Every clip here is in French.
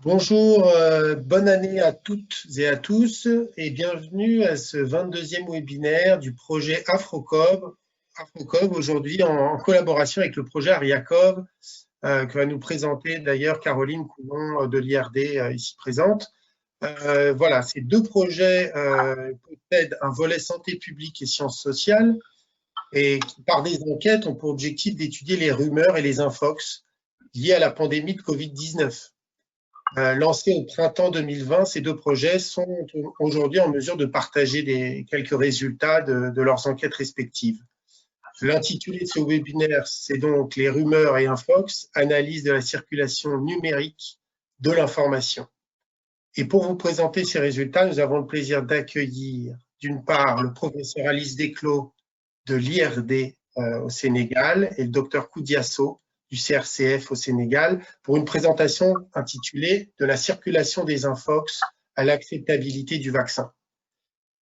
Bonjour, bonne année à toutes et à tous et bienvenue à ce 22e webinaire du projet AfroCov. AfroCov aujourd'hui en collaboration avec le projet Ariakov que va nous présenter d'ailleurs Caroline Coulon de l'IRD ici présente. Voilà, ces deux projets possèdent un volet santé publique et sciences sociales et qui, par des enquêtes, ont pour objectif d'étudier les rumeurs et les infox liées à la pandémie de Covid-19. Lancés au printemps 2020, ces deux projets sont aujourd'hui en mesure de partager quelques résultats de leurs enquêtes respectives. L'intitulé de ce webinaire, c'est donc les rumeurs et infox, analyse de la circulation numérique de l'information. Et pour vous présenter ces résultats, nous avons le plaisir d'accueillir d'une part le professeur Alice Desclos de l'IRD au Sénégal et le docteur Koudiasso du CRCF au Sénégal pour une présentation intitulée « De la circulation des infox à l'acceptabilité du vaccin ».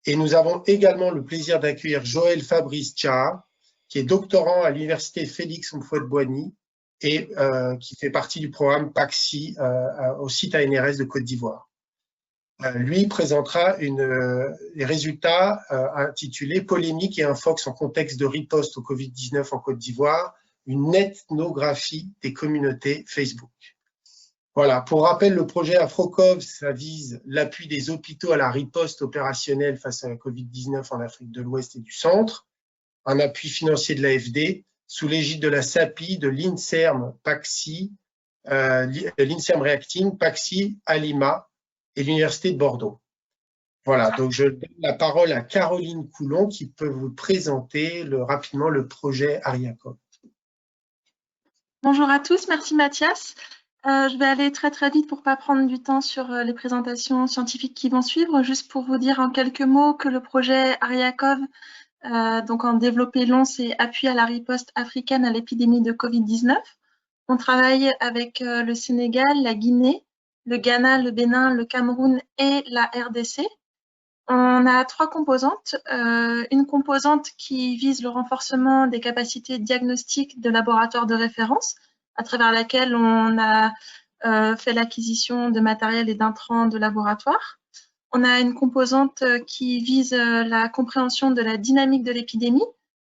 Et nous avons également le plaisir d'accueillir Joël Fabrice Tcha, qui est doctorant à l'université Félix Houphouët-Boigny et qui fait partie du programme PAXI au site ANRS de Côte d'Ivoire. Lui présentera les résultats intitulés « Polémique et infox en contexte de riposte au Covid-19 en Côte d'Ivoire », une ethnographie des communautés Facebook. Voilà, pour rappel, le projet AfroCov, ça vise l'appui des hôpitaux à la riposte opérationnelle face à la Covid-19 en Afrique de l'Ouest et du Centre, un appui financier de l'AFD, sous l'égide de la SAPI, de l'INSERM PAXI, l'INSERM Reacting, PAXI, Alima et l'Université de Bordeaux. Voilà, donc je donne la parole à Caroline Coulon qui peut vous présenter rapidement le projet Ariakov. Bonjour à tous, merci Mathias. Je vais aller très vite pour ne pas prendre du temps sur les présentations scientifiques qui vont suivre. Juste pour vous dire en quelques mots que le projet Ariakov, donc en développé long, c'est appui à la riposte africaine à l'épidémie de Covid-19. On travaille avec le Sénégal, la Guinée, le Ghana, le Bénin, le Cameroun et la RDC. On a trois composantes. Une composante qui vise le renforcement des capacités diagnostiques de laboratoires de référence, à travers laquelle on a fait l'acquisition de matériel et d'intrants de laboratoire. On a une composante qui vise la compréhension de la dynamique de l'épidémie,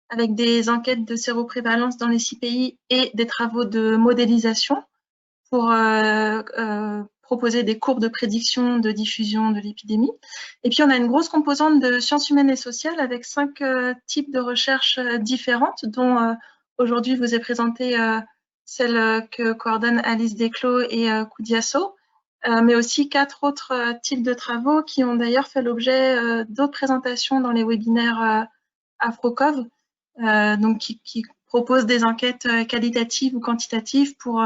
avec des enquêtes de séroprévalence dans les 6 pays et des travaux de modélisation pour proposer des courbes de prédiction de diffusion de l'épidémie. Et puis, on a une grosse composante de sciences humaines et sociales avec 5 types de recherches différentes, dont aujourd'hui vous est présenté celle que coordonnent Alice Desclos et Koudiasso, mais aussi 4 autres types de travaux qui ont d'ailleurs fait l'objet d'autres présentations dans les webinaires AfroCov, donc qui proposent des enquêtes qualitatives ou quantitatives pour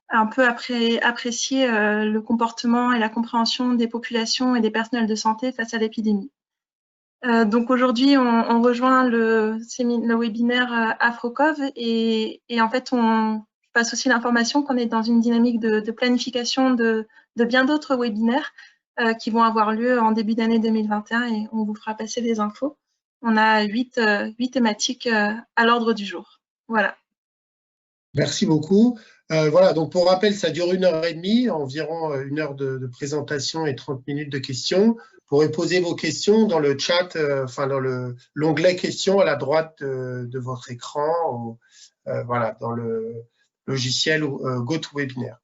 un peu apprécier le comportement et la compréhension des populations et des personnels de santé face à l'épidémie. Donc aujourd'hui, on rejoint le webinaire AfroCov et en fait, on passe aussi l'information qu'on est dans une dynamique de planification de bien d'autres webinaires qui vont avoir lieu en début d'année 2021 et on vous fera passer les infos. On a 8 thématiques à l'ordre du jour. Voilà. Merci beaucoup. Voilà, donc pour rappel, ça dure 1h30, environ 1 heure de présentation et 30 minutes de questions. Vous pourrez poser vos questions dans le chat, enfin dans l'onglet questions à la droite de votre écran, voilà, dans le logiciel GoToWebinar.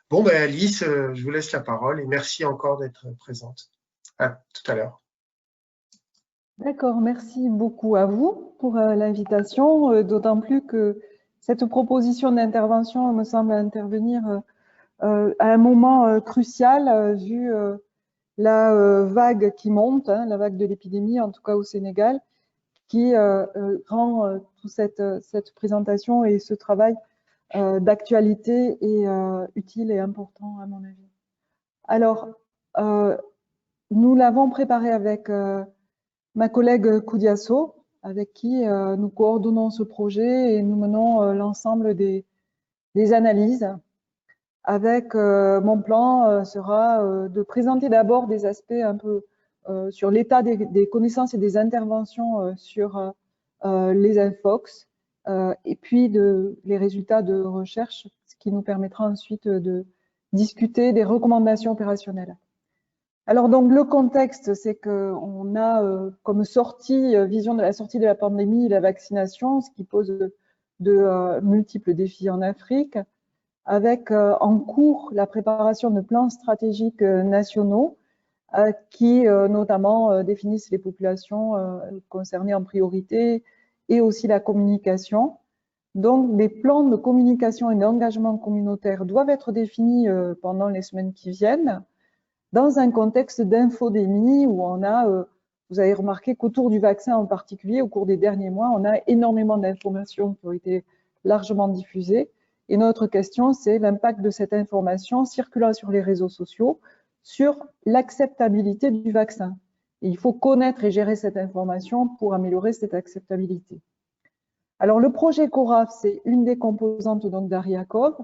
Bon, ben Alice, je vous laisse la parole et merci encore d'être présente. À tout à l'heure. D'accord, merci beaucoup à vous pour l'invitation, d'autant plus que cette proposition d'intervention me semble intervenir à un moment crucial vu la vague qui monte, hein, la vague de l'épidémie, en tout cas au Sénégal, qui rend toute cette présentation et ce travail d'actualité et utile et important à mon avis. Alors, nous l'avons préparé avec ma collègue Koudiasso, avec qui nous coordonnons ce projet et nous menons l'ensemble des analyses. Avec mon plan sera de présenter d'abord des aspects un peu sur l'état des connaissances et des interventions sur les infox et puis les résultats de recherche, ce qui nous permettra ensuite discuter des recommandations opérationnelles. Alors donc le contexte, c'est qu'on a comme vision de la sortie de la pandémie, la vaccination, ce qui pose de multiples défis en Afrique, avec en cours la préparation de plans stratégiques nationaux qui notamment définissent les populations concernées en priorité et aussi la communication. Donc des plans de communication et d'engagement communautaire doivent être définis pendant les semaines qui viennent, dans un contexte d'infodémie où on a, vous avez remarqué qu'autour du vaccin en particulier, au cours des derniers mois, on a énormément d'informations qui ont été largement diffusées. Et notre question, c'est l'impact de cette information circulant sur les réseaux sociaux sur l'acceptabilité du vaccin. Et il faut connaître et gérer cette information pour améliorer cette acceptabilité. Alors, le projet CORAF, c'est une des composantes d'Ariakov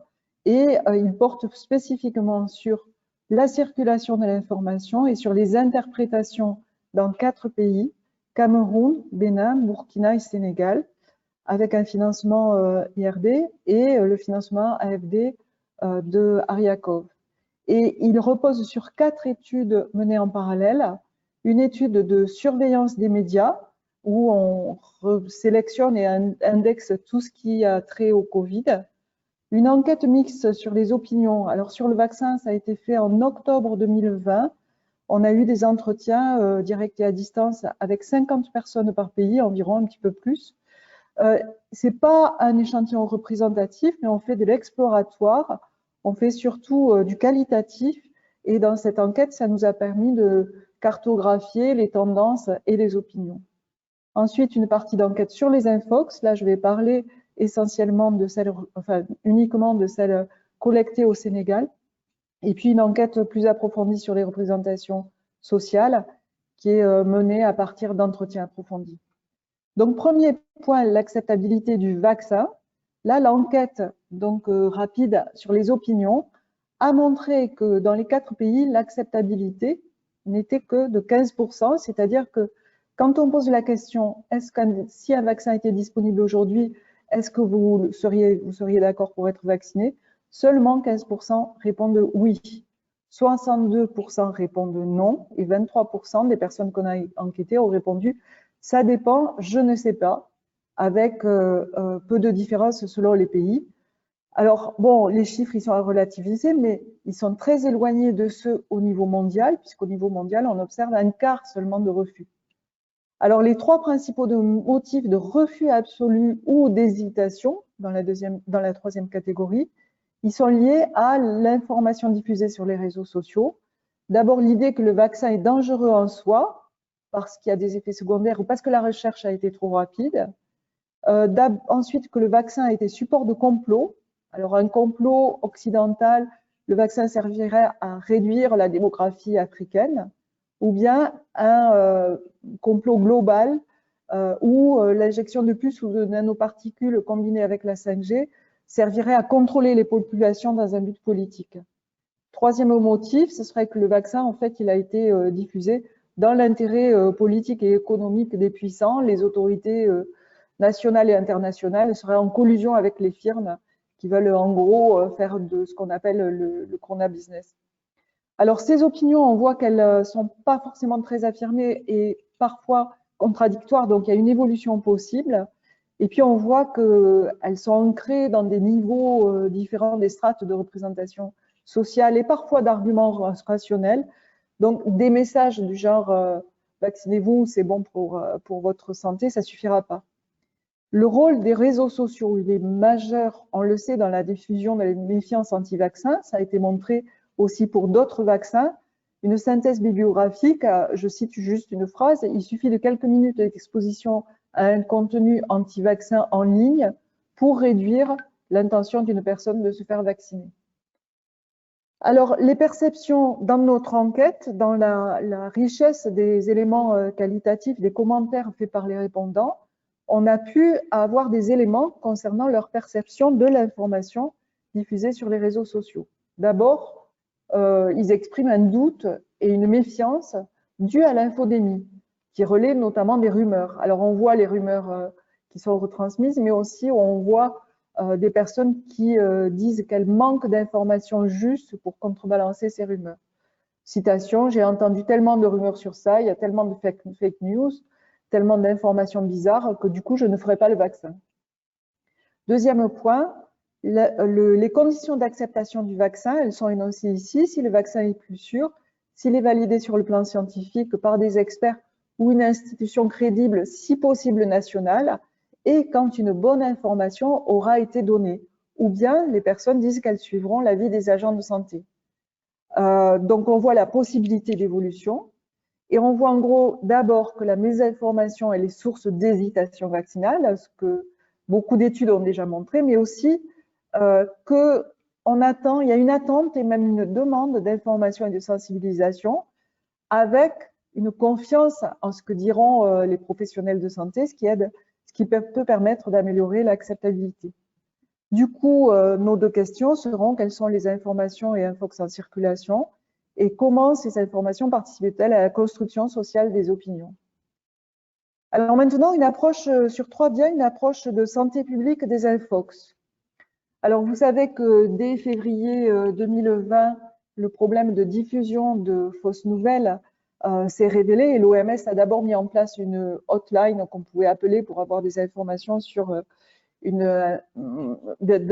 et il porte spécifiquement sur la circulation de l'information et sur les interprétations dans 4 pays, Cameroun, Bénin, Burkina et Sénégal, avec un financement IRD et le financement AFD de Ariakov. Et il repose sur 4 études menées en parallèle. Une étude de surveillance des médias, où on sélectionne et indexe tout ce qui a trait au Covid. Une enquête mixte sur les opinions. Alors sur le vaccin, ça a été fait en octobre 2020. On a eu des entretiens directs et à distance avec 50 personnes par pays, environ un petit peu plus. C'est pas un échantillon représentatif, mais on fait de l'exploratoire. On fait surtout du qualitatif. Et dans cette enquête, ça nous a permis de cartographier les tendances et les opinions. Ensuite, une partie d'enquête sur les infox. Là, je vais parler essentiellement de celles, enfin uniquement de celles collectées au Sénégal. Et puis une enquête plus approfondie sur les représentations sociales qui est menée à partir d'entretiens approfondis. Donc, premier point, l'acceptabilité du vaccin. Là, l'enquête donc rapide sur les opinions a montré que dans les 4 pays, l'acceptabilité n'était que de 15%, c'est-à-dire que quand on pose la question, si un vaccin était disponible aujourd'hui, est-ce que vous seriez d'accord pour être vacciné? Seulement 15% répondent oui. 62% répondent non et 23% des personnes qu'on a enquêtées ont répondu « ça dépend, je ne sais pas », avec peu de différence selon les pays. Alors, bon, les chiffres, ils sont à relativiser, mais ils sont très éloignés de ceux au niveau mondial, puisqu'au niveau mondial, on observe un quart seulement de refus. Alors, les 3 principaux motifs de refus absolu ou d'hésitation, dans la 3e catégorie, ils sont liés à l'information diffusée sur les réseaux sociaux. D'abord, l'idée que le vaccin est dangereux en soi, parce qu'il y a des effets secondaires ou parce que la recherche a été trop rapide. Ensuite, que le vaccin a été support de complot. Alors, un complot occidental, le vaccin servirait à réduire la démographie africaine, ou bien un complot global où l'injection de puces ou de nanoparticules combinées avec la 5G servirait à contrôler les populations dans un but politique. 3e motif, ce serait que le vaccin, en fait, il a été diffusé dans l'intérêt politique et économique des puissants. Les autorités nationales et internationales seraient en collusion avec les firmes qui veulent en gros faire de ce qu'on appelle le corona business. Alors, ces opinions, on voit qu'elles ne sont pas forcément très affirmées et parfois contradictoires, donc il y a une évolution possible. Et puis, on voit qu'elles sont ancrées dans des niveaux différents des strates de représentation sociale et parfois d'arguments rationnels. Donc, des messages du genre « vaccinez-vous, c'est bon pour votre santé », ça ne suffira pas. Le rôle des réseaux sociaux, il est majeur, on le sait, dans la diffusion de la méfiance anti-vaccin. Ça a été montré aussi pour d'autres vaccins. Une synthèse bibliographique, je cite juste une phrase, il suffit de quelques minutes d'exposition à un contenu anti-vaccin en ligne pour réduire l'intention d'une personne de se faire vacciner. Alors, les perceptions dans notre enquête, dans la richesse des éléments qualitatifs, des commentaires faits par les répondants, on a pu avoir des éléments concernant leur perception de l'information diffusée sur les réseaux sociaux. D'abord, ils expriment un doute et une méfiance due à l'infodémie, qui relaie notamment des rumeurs. Alors, on voit les rumeurs qui sont retransmises, mais aussi on voit des personnes qui disent qu'elles manquent d'informations justes pour contrebalancer ces rumeurs. Citation, j'ai entendu tellement de rumeurs sur ça, il y a tellement de fake news, tellement d'informations bizarres que du coup, je ne ferai pas le vaccin. Deuxième point, les conditions d'acceptation du vaccin, elles sont énoncées ici. Si le vaccin est plus sûr, s'il est validé sur le plan scientifique par des experts ou une institution crédible, si possible nationale, et quand une bonne information aura été donnée, ou bien les personnes disent qu'elles suivront l'avis des agents de santé. Donc on voit la possibilité d'évolution, et on voit en gros d'abord que la mésinformation est les sources d'hésitation vaccinale, ce que beaucoup d'études ont déjà montré, mais aussi qu'il y a une attente et même une demande d'information et de sensibilisation avec une confiance en ce que diront les professionnels de santé, ce qui peut permettre d'améliorer l'acceptabilité. Du coup, nos deux questions seront quelles sont les informations et infox en circulation et comment ces informations participent-elles à la construction sociale des opinions. Alors maintenant, une approche sur 3 biens, une approche de santé publique des infox. Alors vous savez que dès février 2020, le problème de diffusion de fausses nouvelles s'est révélé et l'OMS a d'abord mis en place une hotline qu'on pouvait appeler pour avoir des informations sur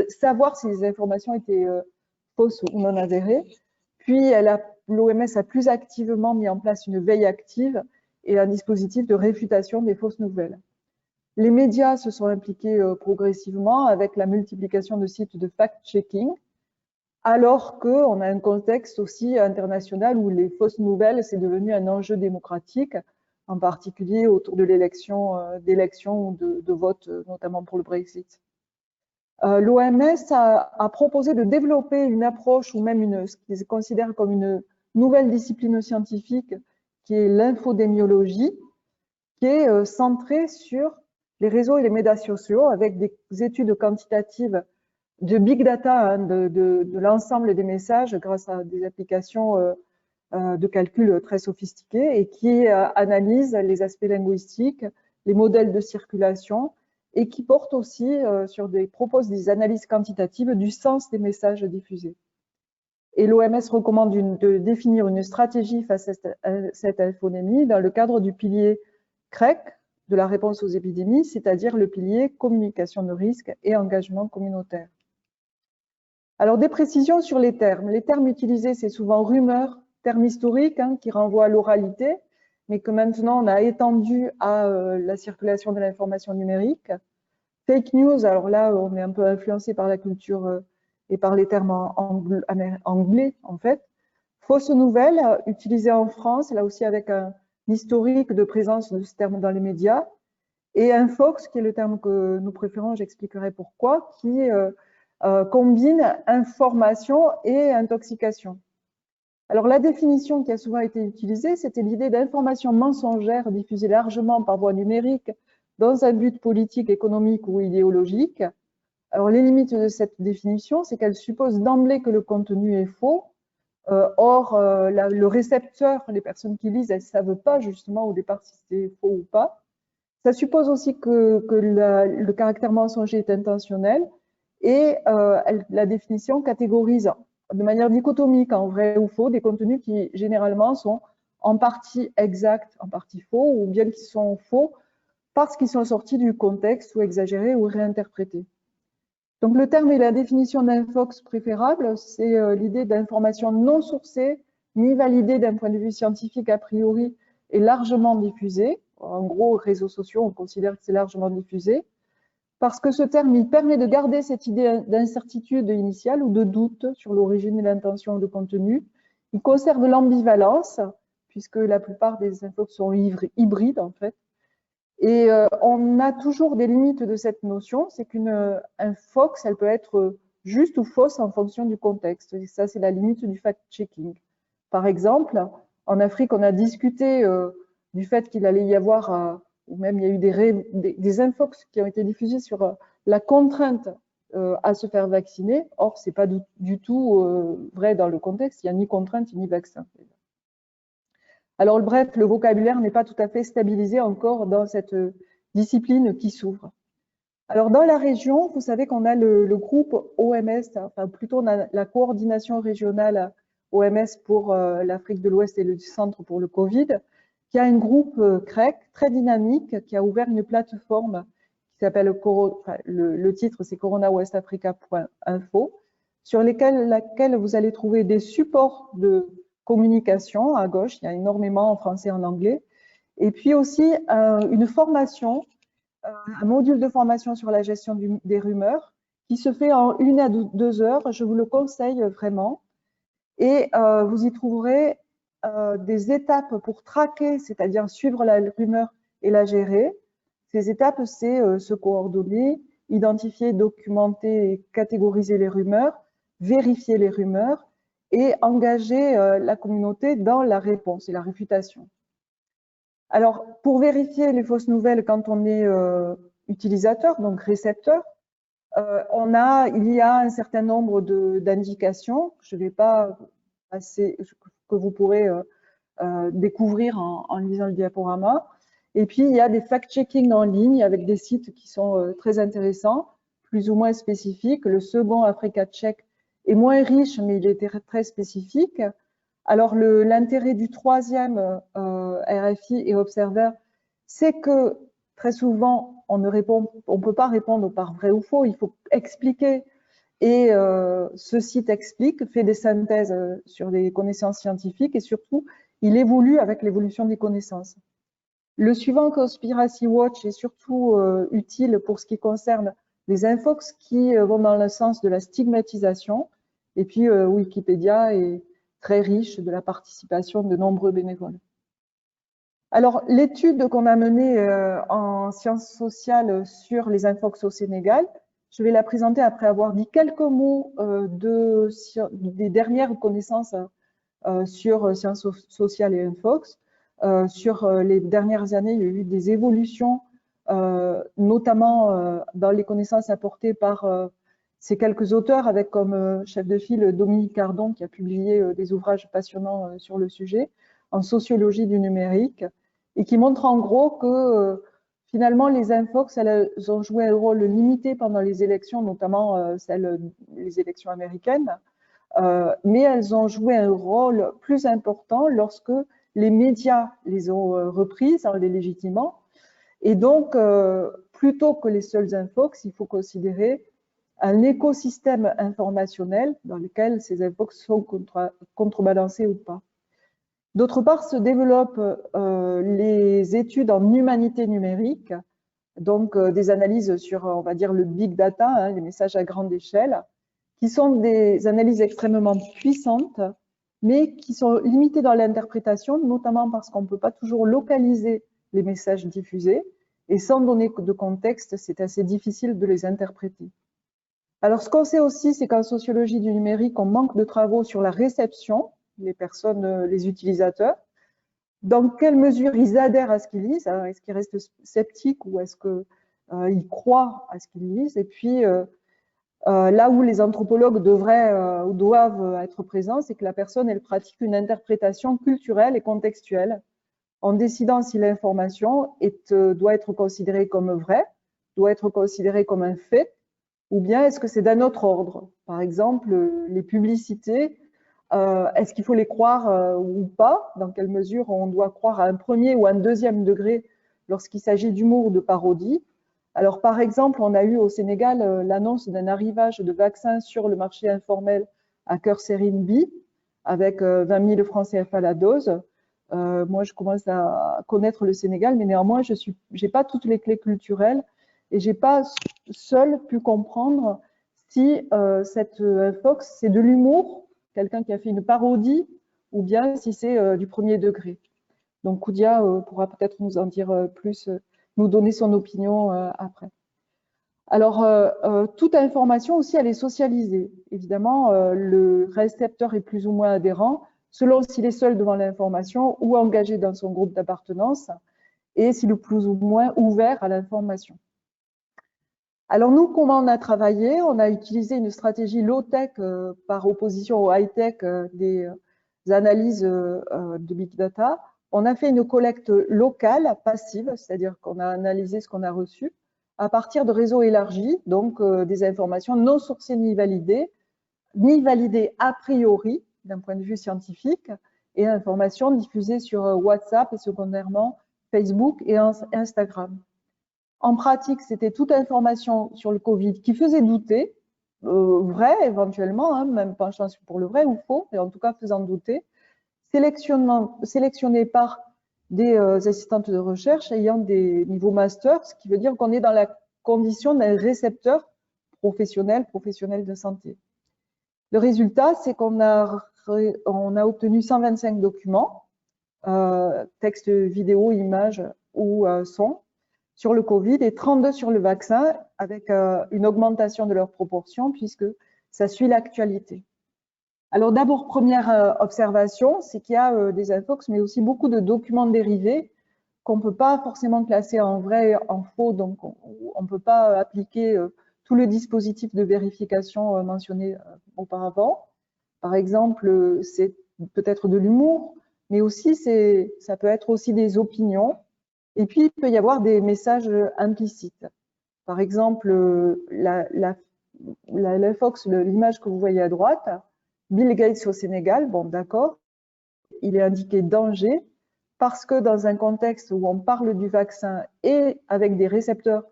savoir si les informations étaient fausses ou non avérées. Puis l'OMS a plus activement mis en place une veille active et un dispositif de réfutation des fausses nouvelles. Les médias se sont impliqués progressivement avec la multiplication de sites de fact-checking, alors qu'on a un contexte aussi international où les fausses nouvelles, c'est devenu un enjeu démocratique, en particulier autour de d'élections ou de vote, notamment pour le Brexit. L'OMS a proposé de développer une approche ou même ce qu'ils considèrent comme une nouvelle discipline scientifique qui est l'infodémiologie, qui est centrée sur les réseaux et les médias sociaux avec des études quantitatives de big data, hein, de l'ensemble des messages grâce à des applications de calcul très sophistiquées et qui analysent les aspects linguistiques, les modèles de circulation et qui portent aussi proposent des analyses quantitatives du sens des messages diffusés. Et l'OMS recommande de définir une stratégie face à cette infodémie dans le cadre du pilier CREC, de la réponse aux épidémies, c'est-à-dire le pilier communication de risque et engagement communautaire. Alors, des précisions sur les termes. Les termes utilisés, c'est souvent rumeur, terme historique hein, qui renvoie à l'oralité, mais que maintenant on a étendu à la circulation de l'information numérique. Fake news, alors là, on est un peu influencé par la culture et par les termes anglais, en fait. Fausses nouvelles, utilisées en France, là aussi avec un historique de présence de ce terme dans les médias, et infox, qui est le terme que nous préférons, j'expliquerai pourquoi, qui combine information et intoxication. Alors la définition qui a souvent été utilisée, c'était l'idée d'information mensongère diffusée largement par voie numérique dans un but politique, économique ou idéologique. Alors les limites de cette définition, c'est qu'elle suppose d'emblée que le contenu est faux. Or, le récepteur, les personnes qui lisent, elles ne savent pas justement au départ si c'est faux ou pas. Ça suppose aussi que le caractère mensonger est intentionnel et la définition catégorise de manière dichotomique en vrai ou faux des contenus qui généralement sont en partie exacts, en partie faux, ou bien qui sont faux parce qu'ils sont sortis du contexte ou exagérés ou réinterprétés. Donc le terme et la définition d'infox préférable, c'est l'idée d'information non sourcée ni validée d'un point de vue scientifique a priori et largement diffusée. En gros, réseaux sociaux, on considère que c'est largement diffusé, parce que ce terme, il permet de garder cette idée d'incertitude initiale ou de doute sur l'origine et l'intention de contenu. Il conserve l'ambivalence, puisque la plupart des infox sont hybrides en fait. Et on a toujours des limites de cette notion, c'est qu'une infox, elle peut être juste ou fausse en fonction du contexte. Et ça, c'est la limite du fact-checking. Par exemple, en Afrique, on a discuté du fait qu'il allait y avoir, ou même il y a eu des infox qui ont été diffusés sur la contrainte à se faire vacciner. Or, ce n'est pas du tout vrai dans le contexte, il n'y a ni contrainte ni vaccin. Alors, bref, le vocabulaire n'est pas tout à fait stabilisé encore dans cette discipline qui s'ouvre. Alors, dans la région, vous savez qu'on a le groupe OMS, enfin plutôt on a la coordination régionale OMS pour l'Afrique de l'Ouest et le Centre pour le Covid, qui a un groupe CREC très dynamique, qui a ouvert une plateforme qui s'appelle, le titre c'est coronawestafrica.info, sur laquelle vous allez trouver des supports de communication à gauche, il y a énormément en français et en anglais, et puis aussi une formation, un module de formation sur la gestion des rumeurs qui se fait en 1 à 2 heures. Je vous le conseille vraiment. Et vous y trouverez des étapes pour traquer, c'est-à-dire suivre la rumeur et la gérer. Ces étapes, c'est se coordonner, identifier, documenter et catégoriser les rumeurs, vérifier les rumeurs et engager la communauté dans la réponse et la réfutation. Alors, pour vérifier les fausses nouvelles quand on est utilisateur, donc récepteur, il y a un certain nombre d'indications, je ne vais pas passer, que vous pourrez découvrir en lisant le diaporama. Et puis, il y a des fact-checking en ligne avec des sites qui sont très intéressants, plus ou moins spécifiques. Le second, Africa Check, est moins riche, mais il est très spécifique. Alors, l'intérêt du troisième RFI et Observer, c'est que très souvent, on ne peut pas répondre par vrai ou faux, il faut expliquer. Et ce site explique, fait des synthèses sur des connaissances scientifiques et surtout, il évolue avec l'évolution des connaissances. Le suivant, Conspiracy Watch, est surtout utile pour ce qui concerne les infox qui vont dans le sens de la stigmatisation. Et puis, Wikipédia est très riche de la participation de nombreux bénévoles. Alors, l'étude qu'on a menée en sciences sociales sur les infox au Sénégal, je vais la présenter après avoir dit quelques mots des dernières connaissances sur sciences sociales et infox. Sur les dernières années, il y a eu des évolutions, notamment dans les connaissances apportées par ces quelques auteurs, avec comme chef de file Dominique Cardon, qui a publié des ouvrages passionnants sur le sujet, en sociologie du numérique, et qui montre en gros que finalement les infox, elles ont joué un rôle limité pendant les élections, notamment les élections américaines, mais elles ont joué un rôle plus important lorsque les médias les ont reprises en les légitimant. Et donc, plutôt que les seuls infox, il faut considérer un écosystème informationnel dans lequel ces infox sont contrebalancés ou pas. D'autre part, se développent les études en humanité numérique, donc des analyses sur, on va dire, le big data, les messages à grande échelle, qui sont des analyses extrêmement puissantes, mais qui sont limitées dans l'interprétation, notamment parce qu'on ne peut pas toujours localiser les messages diffusés, et sans donner de contexte, c'est assez difficile de les interpréter. Alors, ce qu'on sait aussi, c'est qu'en sociologie du numérique, on manque de travaux sur la réception, les personnes, les utilisateurs, dans quelle mesure ils adhèrent à ce qu'ils lisent, est-ce qu'ils restent sceptiques ou est-ce qu'ils croient à ce qu'ils lisent, et puis là où les anthropologues devraient ou doivent être présents, c'est que la personne, elle pratique une interprétation culturelle et contextuelle en décidant si l'information doit être considérée comme vraie, doit être considérée comme un fait, ou bien est-ce que c'est d'un autre ordre. Par exemple, les publicités, est-ce qu'il faut les croire ou pas? Dans quelle mesure on doit croire à un premier ou un deuxième degré lorsqu'il s'agit d'humour ou de parodie? Alors, par exemple, on a eu au Sénégal l'annonce d'un arrivage de vaccins sur le marché informel à Cœur-Sérine B, avec 20 000 francs CFA la dose. Moi, je commence à connaître le Sénégal, mais néanmoins, je n'ai pas toutes les clés culturelles et je n'ai pas seule pu comprendre si cette infox, c'est de l'humour, quelqu'un qui a fait une parodie, ou bien si c'est du premier degré. Donc, Koudia pourra peut-être nous en dire plus, nous donner son opinion après. Alors, toute information aussi, elle est socialisée. Évidemment, le récepteur est plus ou moins adhérent, selon s'il est seul devant l'information ou engagé dans son groupe d'appartenance, et s'il est plus ou moins ouvert à l'information. Alors nous, comment on a travaillé? On a utilisé une stratégie low-tech par opposition au high-tech des analyses de big data. On a fait une collecte locale, passive, c'est-à-dire qu'on a analysé ce qu'on a reçu à partir de réseaux élargis, donc des informations non sourcées ni validées a priori d'un point de vue scientifique, et informations diffusées sur WhatsApp et secondairement Facebook et Instagram. En pratique, c'était toute information sur le Covid qui faisait douter, vrai éventuellement, hein, même penchant pour le vrai ou faux, mais en tout cas faisant douter, sélectionné par des assistantes de recherche ayant des niveaux master, ce qui veut dire qu'on est dans la condition d'un récepteur professionnel de santé. Le résultat, c'est qu'on a obtenu 125 documents, texte, vidéo, images ou son, sur le Covid et 32 sur le vaccin, avec une augmentation de leur proportion puisque ça suit l'actualité. Alors d'abord, première observation, c'est qu'il y a des infox, mais aussi beaucoup de documents dérivés qu'on ne peut pas forcément classer en vrai et en faux, donc on ne peut pas appliquer tout le dispositif de vérification mentionné auparavant. Par exemple, c'est peut-être de l'humour, mais aussi ça peut être aussi des opinions. Et puis, il peut y avoir des messages implicites. Par exemple, l'infox, l'image que vous voyez à droite, Bill Gates au Sénégal, bon d'accord, il est indiqué danger parce que dans un contexte où on parle du vaccin et avec des récepteurs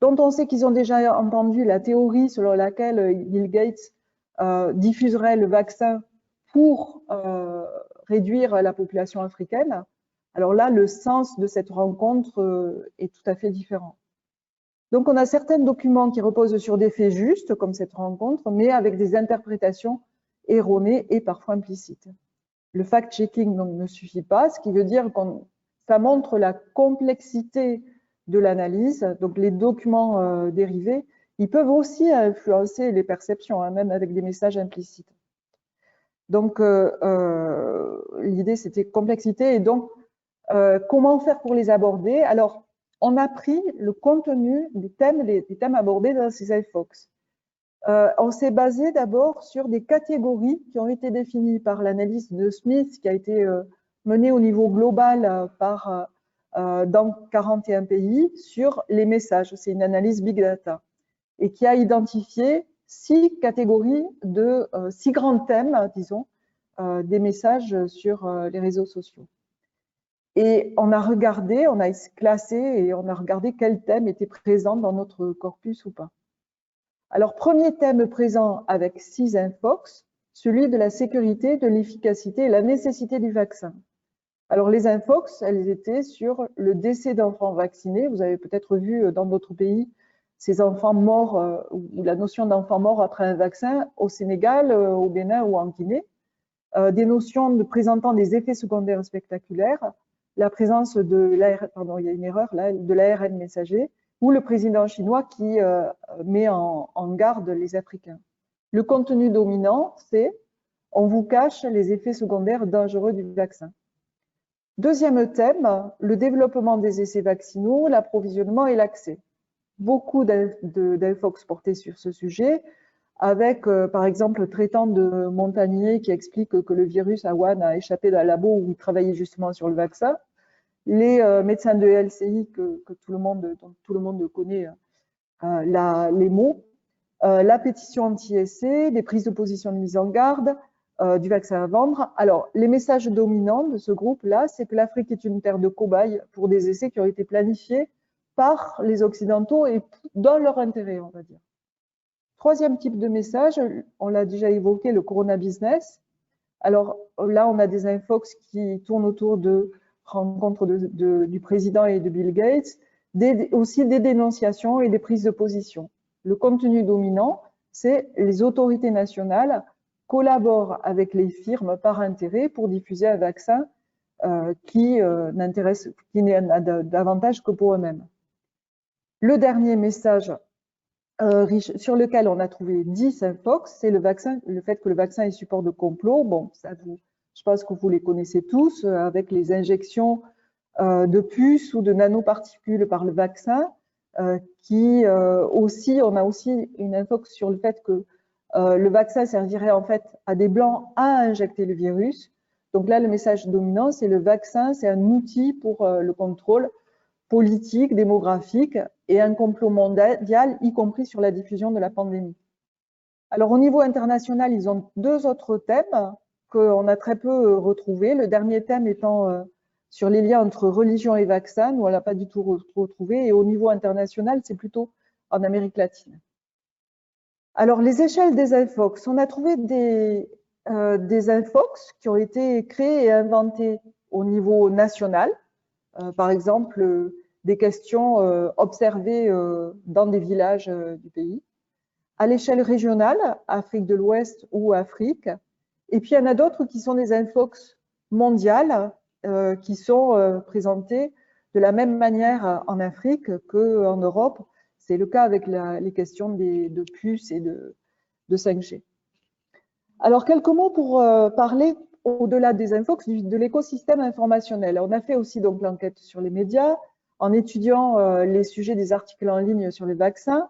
dont on sait qu'ils ont déjà entendu la théorie selon laquelle Bill Gates diffuserait le vaccin pour réduire la population africaine, alors là, le sens de cette rencontre est tout à fait différent. Donc, on a certains documents qui reposent sur des faits justes, comme cette rencontre, mais avec des interprétations erronées et parfois implicites. Le fact-checking ne suffit pas, ce qui veut dire que ça montre la complexité de l'analyse. Donc, les documents dérivés, ils peuvent aussi influencer les perceptions, hein, même avec des messages implicites. Donc, l'idée, c'était complexité. Et donc, comment faire pour les aborder? Alors, on a pris le contenu des thèmes abordés dans ces infox. On s'est basé d'abord sur des catégories qui ont été définies par l'analyse de Smith, qui a été menée au niveau global dans 41 pays sur les messages. C'est une analyse big data et qui a identifié 6 catégories de 6 grands thèmes, disons, des messages sur les réseaux sociaux. Et on a classé et on a regardé quels thèmes étaient présents dans notre corpus ou pas. Alors, premier thème présent avec 6 infox, celui de la sécurité, de l'efficacité et la nécessité du vaccin. Alors, les infox, elles étaient sur le décès d'enfants vaccinés. Vous avez peut-être vu dans d'autres pays ces enfants morts ou la notion d'enfant mort après un vaccin au Sénégal, au Bénin ou en Guinée. Des notions présentant des effets secondaires spectaculaires, la présence de l'ARN, pardon, il y a une erreur là, de l'ARN messager, ou le président chinois qui met en garde les Africains. Le contenu dominant, c'est « on vous cache les effets secondaires dangereux du vaccin ». Deuxième thème, le développement des essais vaccinaux, l'approvisionnement et l'accès. Beaucoup d'infox portés sur ce sujet, avec par exemple le traitant de Montagnier qui explique que le virus à Wuhan a échappé d'un labo où il travaillait justement sur le vaccin, les médecins de LCI dont tout le monde connaît les mots, la pétition anti-essai, les prises de position de mise en garde, du vaccin à vendre. Alors, les messages dominants de ce groupe-là, c'est que l'Afrique est une terre de cobayes pour des essais qui ont été planifiés par les Occidentaux et dans leur intérêt, on va dire. Troisième type de message, on l'a déjà évoqué, le corona business. Alors là, on a des infox qui tournent autour de rencontres du président et de Bill Gates, aussi des dénonciations et des prises de position. Le contenu dominant, c'est les autorités nationales collaborent avec les firmes par intérêt pour diffuser un vaccin qui n'a d'avantage que pour eux-mêmes. Le dernier message sur lequel on a trouvé 10 infox, c'est le fait que le vaccin est support de complot. Bon, je pense que vous les connaissez tous, avec les injections de puces ou de nanoparticules par le vaccin, on a aussi une infox sur le fait que le vaccin servirait en fait à des blancs à injecter le virus. Donc là, le message dominant, c'est le vaccin, c'est un outil pour le contrôle politique, démographique, et un complot mondial, y compris sur la diffusion de la pandémie. Alors au niveau international, ils ont 2 autres thèmes qu'on a très peu retrouvés. Le dernier thème étant sur les liens entre religion et vaccin, où on l'a pas du tout retrouvé. Et au niveau international, c'est plutôt en Amérique latine. Alors les échelles des infox, on a trouvé des infox qui ont été créés et inventés au niveau national. Par exemple, des questions observées dans des villages du pays. À l'échelle régionale, Afrique de l'Ouest ou Afrique. Et puis, il y en a d'autres qui sont des infox mondiales qui sont présentées de la même manière en Afrique qu'en Europe. C'est le cas avec les questions de puces et de 5G. Alors, quelques mots pour parler au-delà des infox de l'écosystème informationnel. On a fait aussi donc l'enquête sur les médias en étudiant les sujets des articles en ligne sur les vaccins.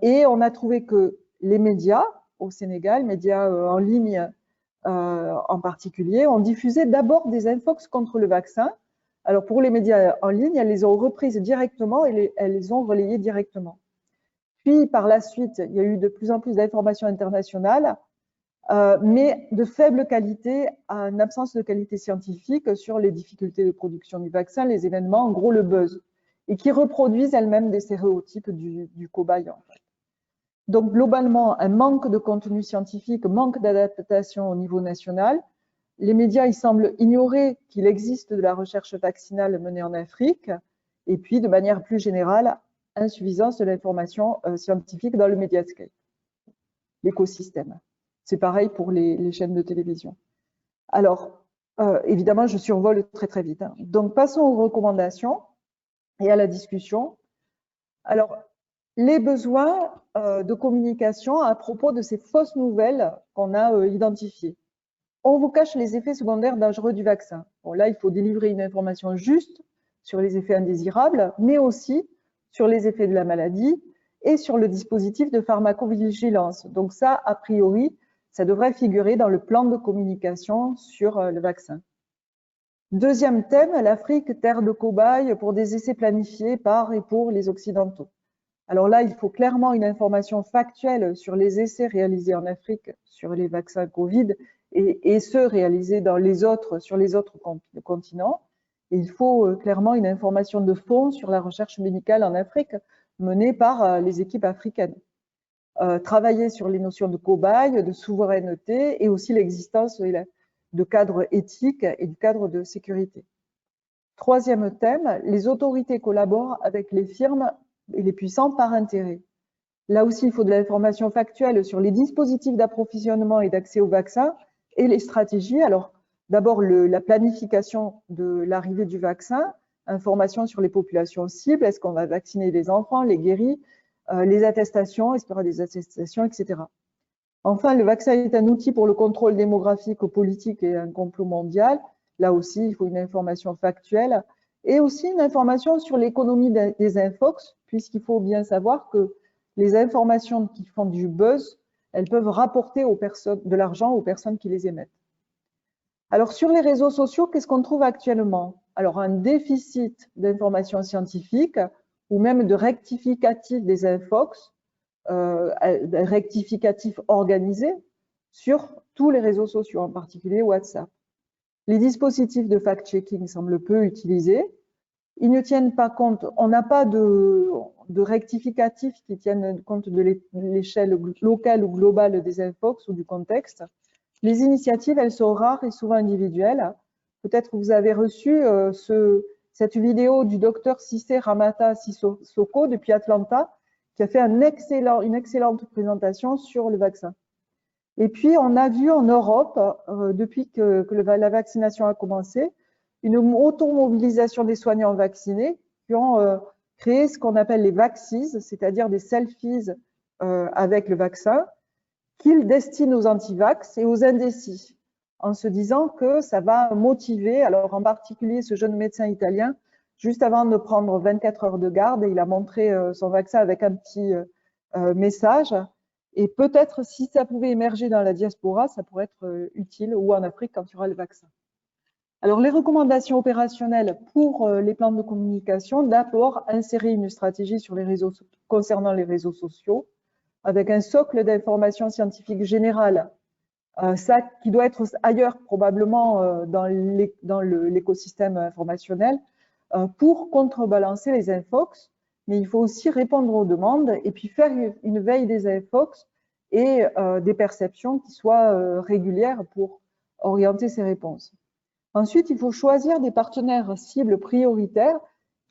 Et on a trouvé que les médias au Sénégal, médias en ligne en particulier, ont diffusé d'abord des infox contre le vaccin. Alors pour les médias en ligne, elles les ont reprises directement et elles les ont relayées directement. Puis par la suite, il y a eu de plus en plus d'informations internationales, mais de faible qualité, en absence de qualité scientifique sur les difficultés de production du vaccin, les événements, en gros le buzz, et qui reproduisent elles-mêmes des stéréotypes du cobaye. En fait. Donc globalement, un manque de contenu scientifique, manque d'adaptation au niveau national. Les médias, ils semblent ignorer qu'il existe de la recherche vaccinale menée en Afrique, et puis de manière plus générale, insuffisance de l'information scientifique dans le médiascape, l'écosystème. C'est pareil pour les chaînes de télévision. Alors, évidemment, je survole très très vite. Hein. Donc passons aux recommandations et à la discussion. Alors, les besoins de communication à propos de ces fausses nouvelles qu'on a identifiées. On vous cache les effets secondaires dangereux du vaccin. Bon, là, il faut délivrer une information juste sur les effets indésirables, mais aussi sur les effets de la maladie et sur le dispositif de pharmacovigilance. Donc ça, a priori, ça devrait figurer dans le plan de communication sur le vaccin. Deuxième thème, l'Afrique, terre de cobayes pour des essais planifiés par et pour les Occidentaux. Alors là, il faut clairement une information factuelle sur les essais réalisés en Afrique sur les vaccins Covid et ceux réalisés sur les autres continents. Et il faut clairement une information de fond sur la recherche médicale en Afrique menée par les équipes africaines. Travailler sur les notions de cobayes, de souveraineté et aussi l'existence de cadres éthiques et du cadre de sécurité. Troisième thème, les autorités collaborent avec les firmes et les puissants par intérêt. Là aussi, il faut de l'information factuelle sur les dispositifs d'approvisionnement et d'accès aux vaccins et les stratégies. Alors, d'abord, la planification de l'arrivée du vaccin, information sur les populations cibles, est-ce qu'on va vacciner les enfants, les guéris, les attestations, est-ce qu'il y aura des attestations, etc. Enfin, le vaccin est un outil pour le contrôle démographique, politique et un complot mondial. Là aussi, il faut une information factuelle et aussi une information sur l'économie des infox, puisqu'il faut bien savoir que les informations qui font du buzz, elles peuvent rapporter de l'argent aux personnes qui les émettent. Alors, sur les réseaux sociaux, qu'est-ce qu'on trouve actuellement? Alors, un déficit d'informations scientifiques ou même de rectificatif des infox, rectificatif organisé sur tous les réseaux sociaux, en particulier WhatsApp. Les dispositifs de fact-checking semblent peu utilisés. Ils ne tiennent pas compte, on n'a pas de rectificatifs qui tiennent compte de l'échelle locale ou globale des infox ou du contexte. Les initiatives, elles sont rares et souvent individuelles. Peut-être que vous avez reçu cette vidéo du docteur Cissé Ramata Sissoko depuis Atlanta, qui a fait une excellente présentation sur le vaccin. Et puis, on a vu en Europe, depuis que la vaccination a commencé, une automobilisation des soignants vaccinés qui ont créé ce qu'on appelle les vaxis, c'est-à-dire des selfies avec le vaccin, qu'ils destinent aux anti-vax et aux indécis, en se disant que ça va motiver, alors en particulier ce jeune médecin italien, juste avant de prendre 24 heures de garde, il a montré son vaccin avec un petit message. Et peut-être, si ça pouvait émerger dans la diaspora, ça pourrait être utile, ou en Afrique quand il y aura le vaccin. Alors, les recommandations opérationnelles pour les plans de communication, d'abord, insérer une stratégie sur les réseaux, concernant les réseaux sociaux, avec un socle d'informations scientifiques générales, ça qui doit être ailleurs probablement dans l'écosystème informationnel, pour contrebalancer les infox, mais il faut aussi répondre aux demandes et puis faire une veille des infox et des perceptions qui soient régulières pour orienter ces réponses. Ensuite, il faut choisir des partenaires cibles prioritaires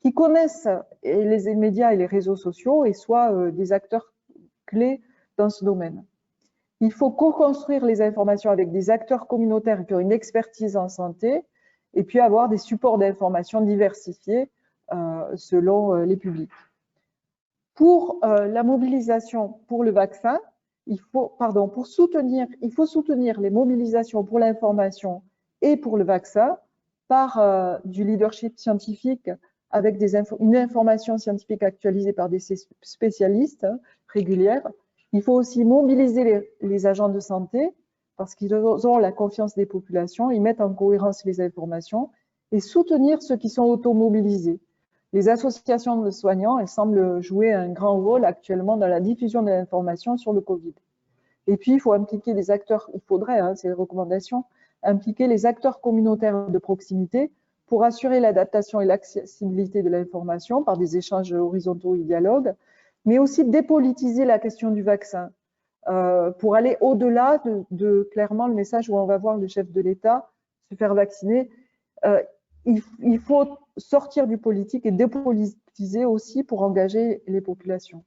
qui connaissent les médias et les réseaux sociaux et soient des acteurs clés dans ce domaine. Il faut co-construire les informations avec des acteurs communautaires qui ont une expertise en santé et puis avoir des supports d'information diversifiés selon les publics. Pour la mobilisation pour le vaccin, il faut soutenir les mobilisations pour l'information et pour le vaccin par du leadership scientifique avec une information scientifique actualisée par des spécialistes régulières. Il faut aussi mobiliser les agents de santé parce qu'ils ont la confiance des populations, ils mettent en cohérence les informations et soutenir ceux qui sont automobilisés. Les associations de soignants, elles semblent jouer un grand rôle actuellement dans la diffusion de l'information sur le Covid. Et puis, il faut impliquer les acteurs, il faudrait, c'est les recommandations, impliquer les acteurs communautaires de proximité pour assurer l'adaptation et l'accessibilité de l'information par des échanges horizontaux et dialogues, mais aussi dépolitiser la question du vaccin pour aller au-delà de clairement le message où on va voir le chef de l'État se faire vacciner. Il faut sortir du politique et dépolitiser aussi pour engager les populations.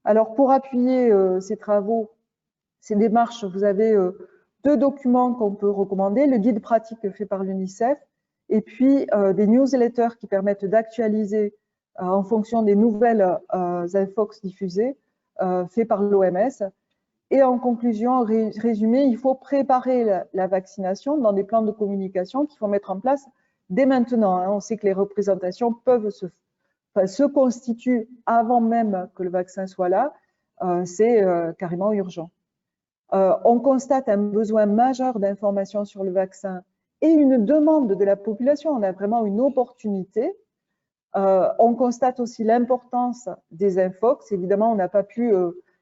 Alors, pour appuyer ces travaux, ces démarches, vous avez deux documents qu'on peut recommander, le guide pratique fait par l'UNICEF et puis des newsletters qui permettent d'actualiser en fonction des nouvelles infox diffusées fait par l'OMS. Et en conclusion, résumé, il faut préparer la vaccination dans des plans de communication qu'il faut mettre en place dès maintenant. On sait que les représentations peuvent se constituent avant même que le vaccin soit là. C'est carrément urgent. On constate un besoin majeur d'informations sur le vaccin et une demande de la population. On a vraiment une opportunité. On constate aussi l'importance des infox. Évidemment, on n'a pas pu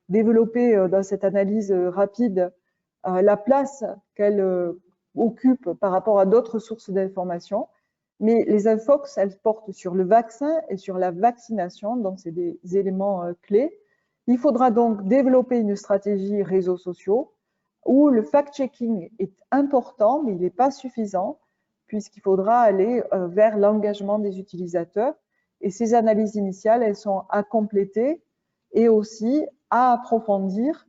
développer dans cette analyse rapide la place qu'elle occupe par rapport à d'autres sources d'informations. Mais les infox, elles portent sur le vaccin et sur la vaccination, donc c'est des éléments clés. Il faudra donc développer une stratégie réseaux sociaux où le fact-checking est important, mais il n'est pas suffisant, puisqu'il faudra aller vers l'engagement des utilisateurs. Et ces analyses initiales, elles sont à compléter et aussi à approfondir.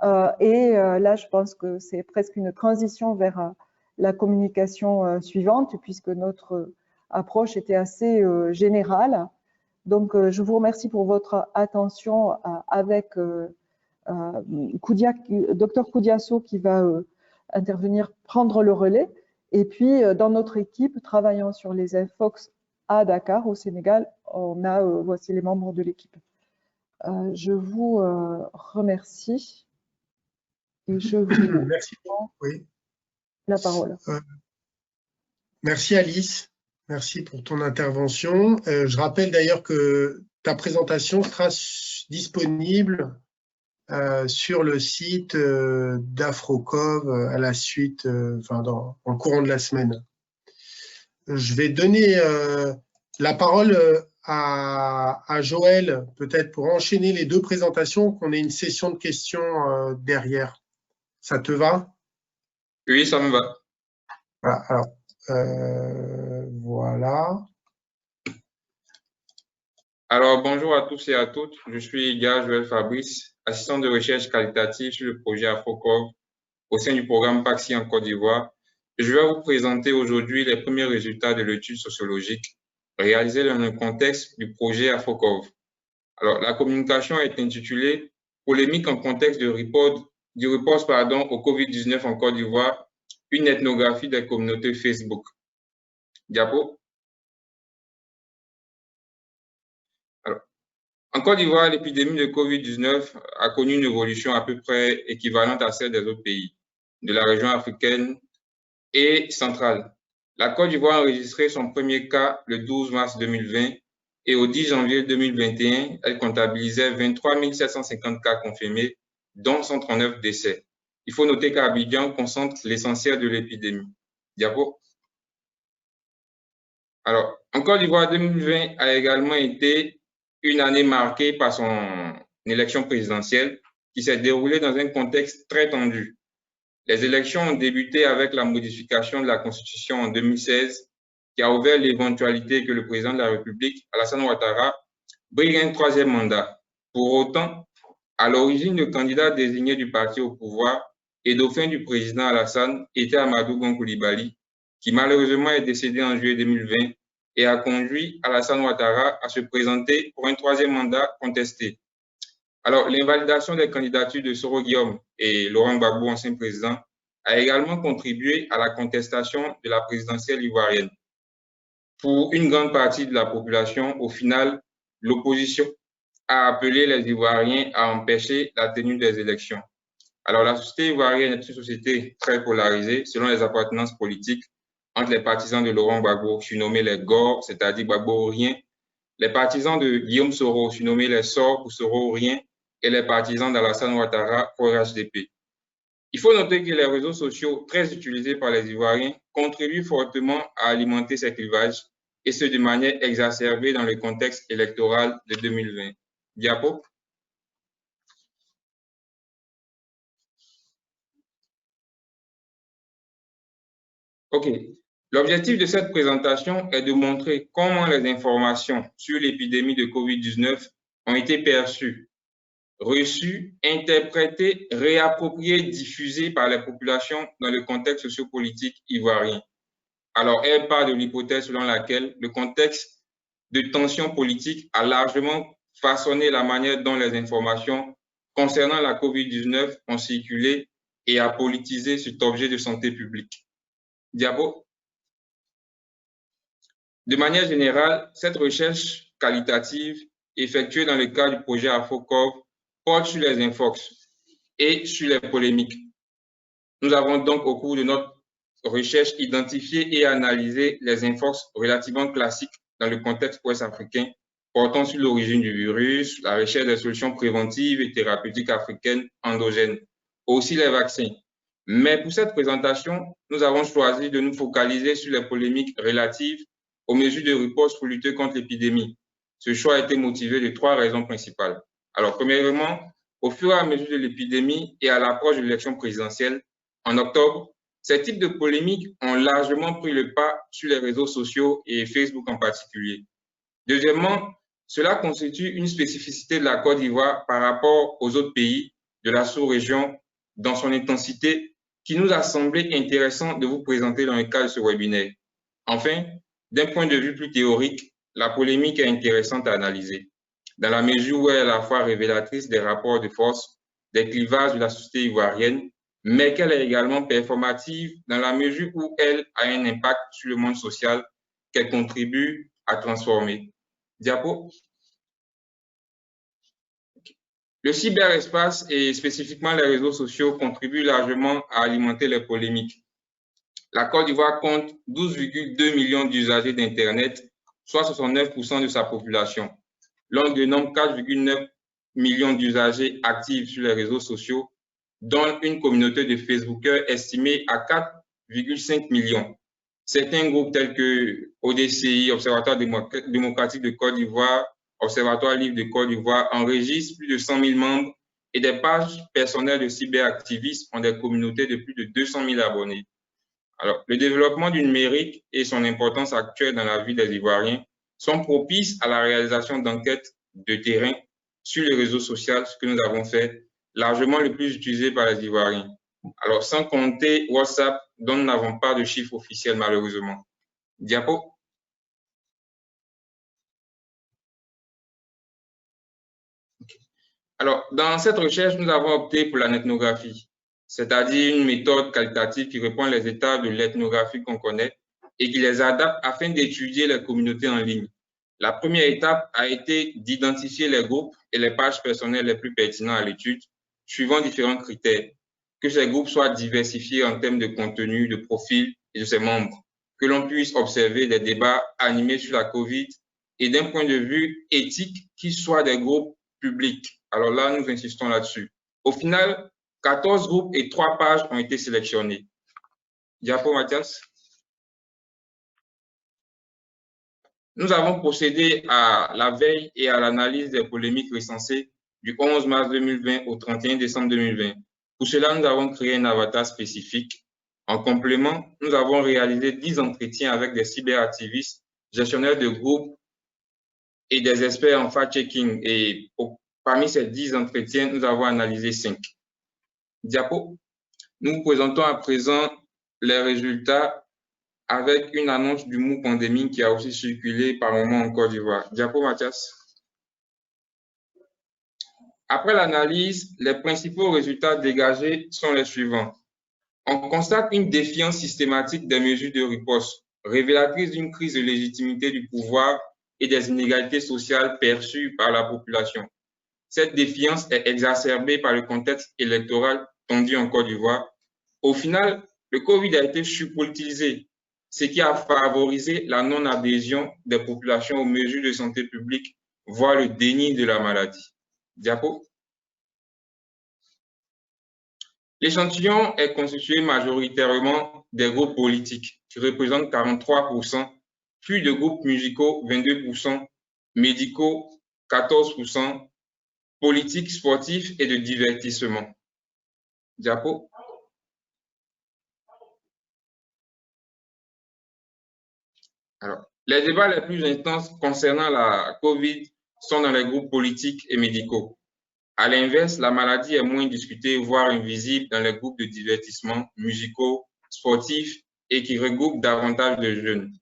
Là, je pense que c'est presque une transition vers la communication suivante, puisque notre approche était assez générale. Donc, je vous remercie pour votre attention avec Dr Koudiasso qui va intervenir, prendre le relais. Et puis, dans notre équipe, travaillant sur les infox à Dakar, au Sénégal, on a, voici les membres de l'équipe. Je vous remercie et je vous merci. Oui. La parole. Merci Alice, merci pour ton intervention. Je rappelle d'ailleurs que ta présentation sera disponible sur le site d'Afrocov à la suite, dans le courant de la semaine. Je vais donner la parole à Joël, peut-être pour enchaîner les deux présentations, qu'on ait une session de questions derrière. Ça te va? Oui, ça me va. Voilà, alors, voilà. Alors, bonjour à tous et à toutes. Je suis Joël Fabrice, assistant de recherche qualitative sur le projet Afrocov au sein du programme PAXI en Côte d'Ivoire. Je vais vous présenter aujourd'hui les premiers résultats de l'étude sociologique réalisée dans le contexte du projet Afrocov. Alors, la communication est intitulée « Polémique en contexte de riposte au Covid-19 en Côte d'Ivoire, une ethnographie des communautés Facebook ». Diapo. Alors, en Côte d'Ivoire, l'épidémie de Covid-19 a connu une évolution à peu près équivalente à celle des autres pays de la région africaine et centrale. La Côte d'Ivoire a enregistré son premier cas le 12 mars 2020 et au 10 janvier 2021, elle comptabilisait 23 750 cas confirmés, dont 139 décès. Il faut noter qu'Abidjan concentre l'essentiel de l'épidémie. Diapo. Alors, en Côte d'Ivoire, 2020 a également été une année marquée par son élection présidentielle qui s'est déroulée dans un contexte très tendu. Les élections ont débuté avec la modification de la Constitution en 2016 qui a ouvert l'éventualité que le président de la République, Alassane Ouattara, brigue un troisième mandat. Pour autant, à l'origine, le candidat désigné du parti au pouvoir et dauphin du président Alassane était Amadou Gon Coulibaly, qui malheureusement est décédé en juillet 2020 et a conduit Alassane Ouattara à se présenter pour un troisième mandat contesté. Alors, l'invalidation des candidatures de Soro Guillaume et Laurent Gbagbo, ancien président, a également contribué à la contestation de la présidentielle ivoirienne. Pour une grande partie de la population, au final, l'opposition a appelé les Ivoiriens à empêcher la tenue des élections. Alors, la société ivoirienne est une société très polarisée selon les appartenances politiques entre les partisans de Laurent Gbagbo, surnommés les Gors, c'est-à-dire Gbagbo-Rien, les partisans de Guillaume Soro, surnommés les Sors pour Soro-Rien, et les partisans d'Alassane Ouattara pour RHDP. Il faut noter que les réseaux sociaux très utilisés par les Ivoiriens contribuent fortement à alimenter ces clivages, et ce de manière exacerbée dans le contexte électoral de 2020. Diapo. OK. L'objectif de cette présentation est de montrer comment les informations sur l'épidémie de COVID-19 ont été perçues, reçues, interprétées, réappropriées, diffusées par les populations dans le contexte sociopolitique ivoirien. Alors, elle part de l'hypothèse selon laquelle le contexte de tension politique a largement façonné la manière dont les informations concernant la COVID-19 ont circulé et a politisé cet objet de santé publique. Diapo. De manière générale, cette recherche qualitative effectuée dans le cadre du projet AfroCov porte sur les infox et sur les polémiques. Nous avons donc au cours de notre recherche identifié et analysé les infox relativement classiques dans le contexte ouest-africain, portant sur l'origine du virus, la recherche des solutions préventives et thérapeutiques africaines endogènes, aussi les vaccins. Mais pour cette présentation, nous avons choisi de nous focaliser sur les polémiques relatives aux mesures de riposte pour lutter contre l'épidémie. Ce choix a été motivé de 3 raisons principales. Alors, premièrement, au fur et à mesure de l'épidémie et à l'approche de l'élection présidentielle, en octobre, ces types de polémiques ont largement pris le pas sur les réseaux sociaux et Facebook en particulier. Deuxièmement, cela constitue une spécificité de la Côte d'Ivoire par rapport aux autres pays de la sous-région dans son intensité qui nous a semblé intéressant de vous présenter dans le cadre de ce webinaire. Enfin, d'un point de vue plus théorique, la polémique est intéressante à analyser, dans la mesure où elle est à la fois révélatrice des rapports de force, des clivages de la société ivoirienne, mais qu'elle est également performative dans la mesure où elle a un impact sur le monde social qu'elle contribue à transformer. Diapo. Le cyberespace et spécifiquement les réseaux sociaux contribuent largement à alimenter les polémiques. La Côte d'Ivoire compte 12,2 millions d'usagers d'Internet, soit 69% de sa population. L'on dénombre 4,9 millions d'usagers actifs sur les réseaux sociaux, dont une communauté de Facebookers estimée à 4,5 millions. Certains groupes tels que ODCI, Observatoire démocratique de Côte d'Ivoire, Observatoire libre de Côte d'Ivoire, enregistrent plus de 100 000 membres et des pages personnelles de cyberactivistes ont des communautés de plus de 200 000 abonnés. Alors, le développement du numérique et son importance actuelle dans la vie des Ivoiriens sont propices à la réalisation d'enquêtes de terrain sur les réseaux sociaux, ce que nous avons fait, largement le plus utilisé par les Ivoiriens. Alors, sans compter WhatsApp, dont nous n'avons pas de chiffres officiels, malheureusement. Diapo. Alors, dans cette recherche, nous avons opté pour l'ethnographie, c'est-à-dire une méthode qualitative qui reprend les étapes de l'ethnographie qu'on connaît et qui les adapte afin d'étudier les communautés en ligne. La première étape a été d'identifier les groupes et les pages personnelles les plus pertinents à l'étude, suivant différents critères, que ces groupes soient diversifiés en termes de contenu, de profil et de ses membres, que l'on puisse observer des débats animés sur la COVID et d'un point de vue éthique qui soient des groupes publics. Alors là, nous insistons là-dessus. Au final, 14 groupes et 3 pages ont été sélectionnés. Diapo, Mathias. Nous avons procédé à la veille et à l'analyse des polémiques recensées du 11 mars 2020 au 31 décembre 2020. Pour cela, nous avons créé un avatar spécifique. En complément, nous avons réalisé 10 entretiens avec des cyberactivistes, gestionnaires de groupes et des experts en fact-checking. Et parmi ces 10 entretiens, nous avons analysé 5. Diapo. Nous vous présentons à présent les résultats avec une annonce du MOOC pandémique qui a aussi circulé par moment en Côte d'Ivoire. Diapo, Mathias. Après l'analyse, les principaux résultats dégagés sont les suivants. On constate une défiance systématique des mesures de riposte, révélatrice d'une crise de légitimité du pouvoir et des inégalités sociales perçues par la population. Cette défiance est exacerbée par le contexte électoral tendu en Côte d'Ivoire. Au final, le Covid a été surpolitisé, ce qui a favorisé la non-adhésion des populations aux mesures de santé publique, voire le déni de la maladie. Diapo. L'échantillon est constitué majoritairement des groupes politiques, qui représentent 43%, puis de groupes musicaux, 22%, médicaux, 14%, politiques, sportifs et de divertissement. Diapo. Alors, les débats les plus intenses concernant la COVID sont dans les groupes politiques et médicaux. À l'inverse, la maladie est moins discutée, voire invisible dans les groupes de divertissement, musicaux, sportifs et qui regroupent davantage de jeunes.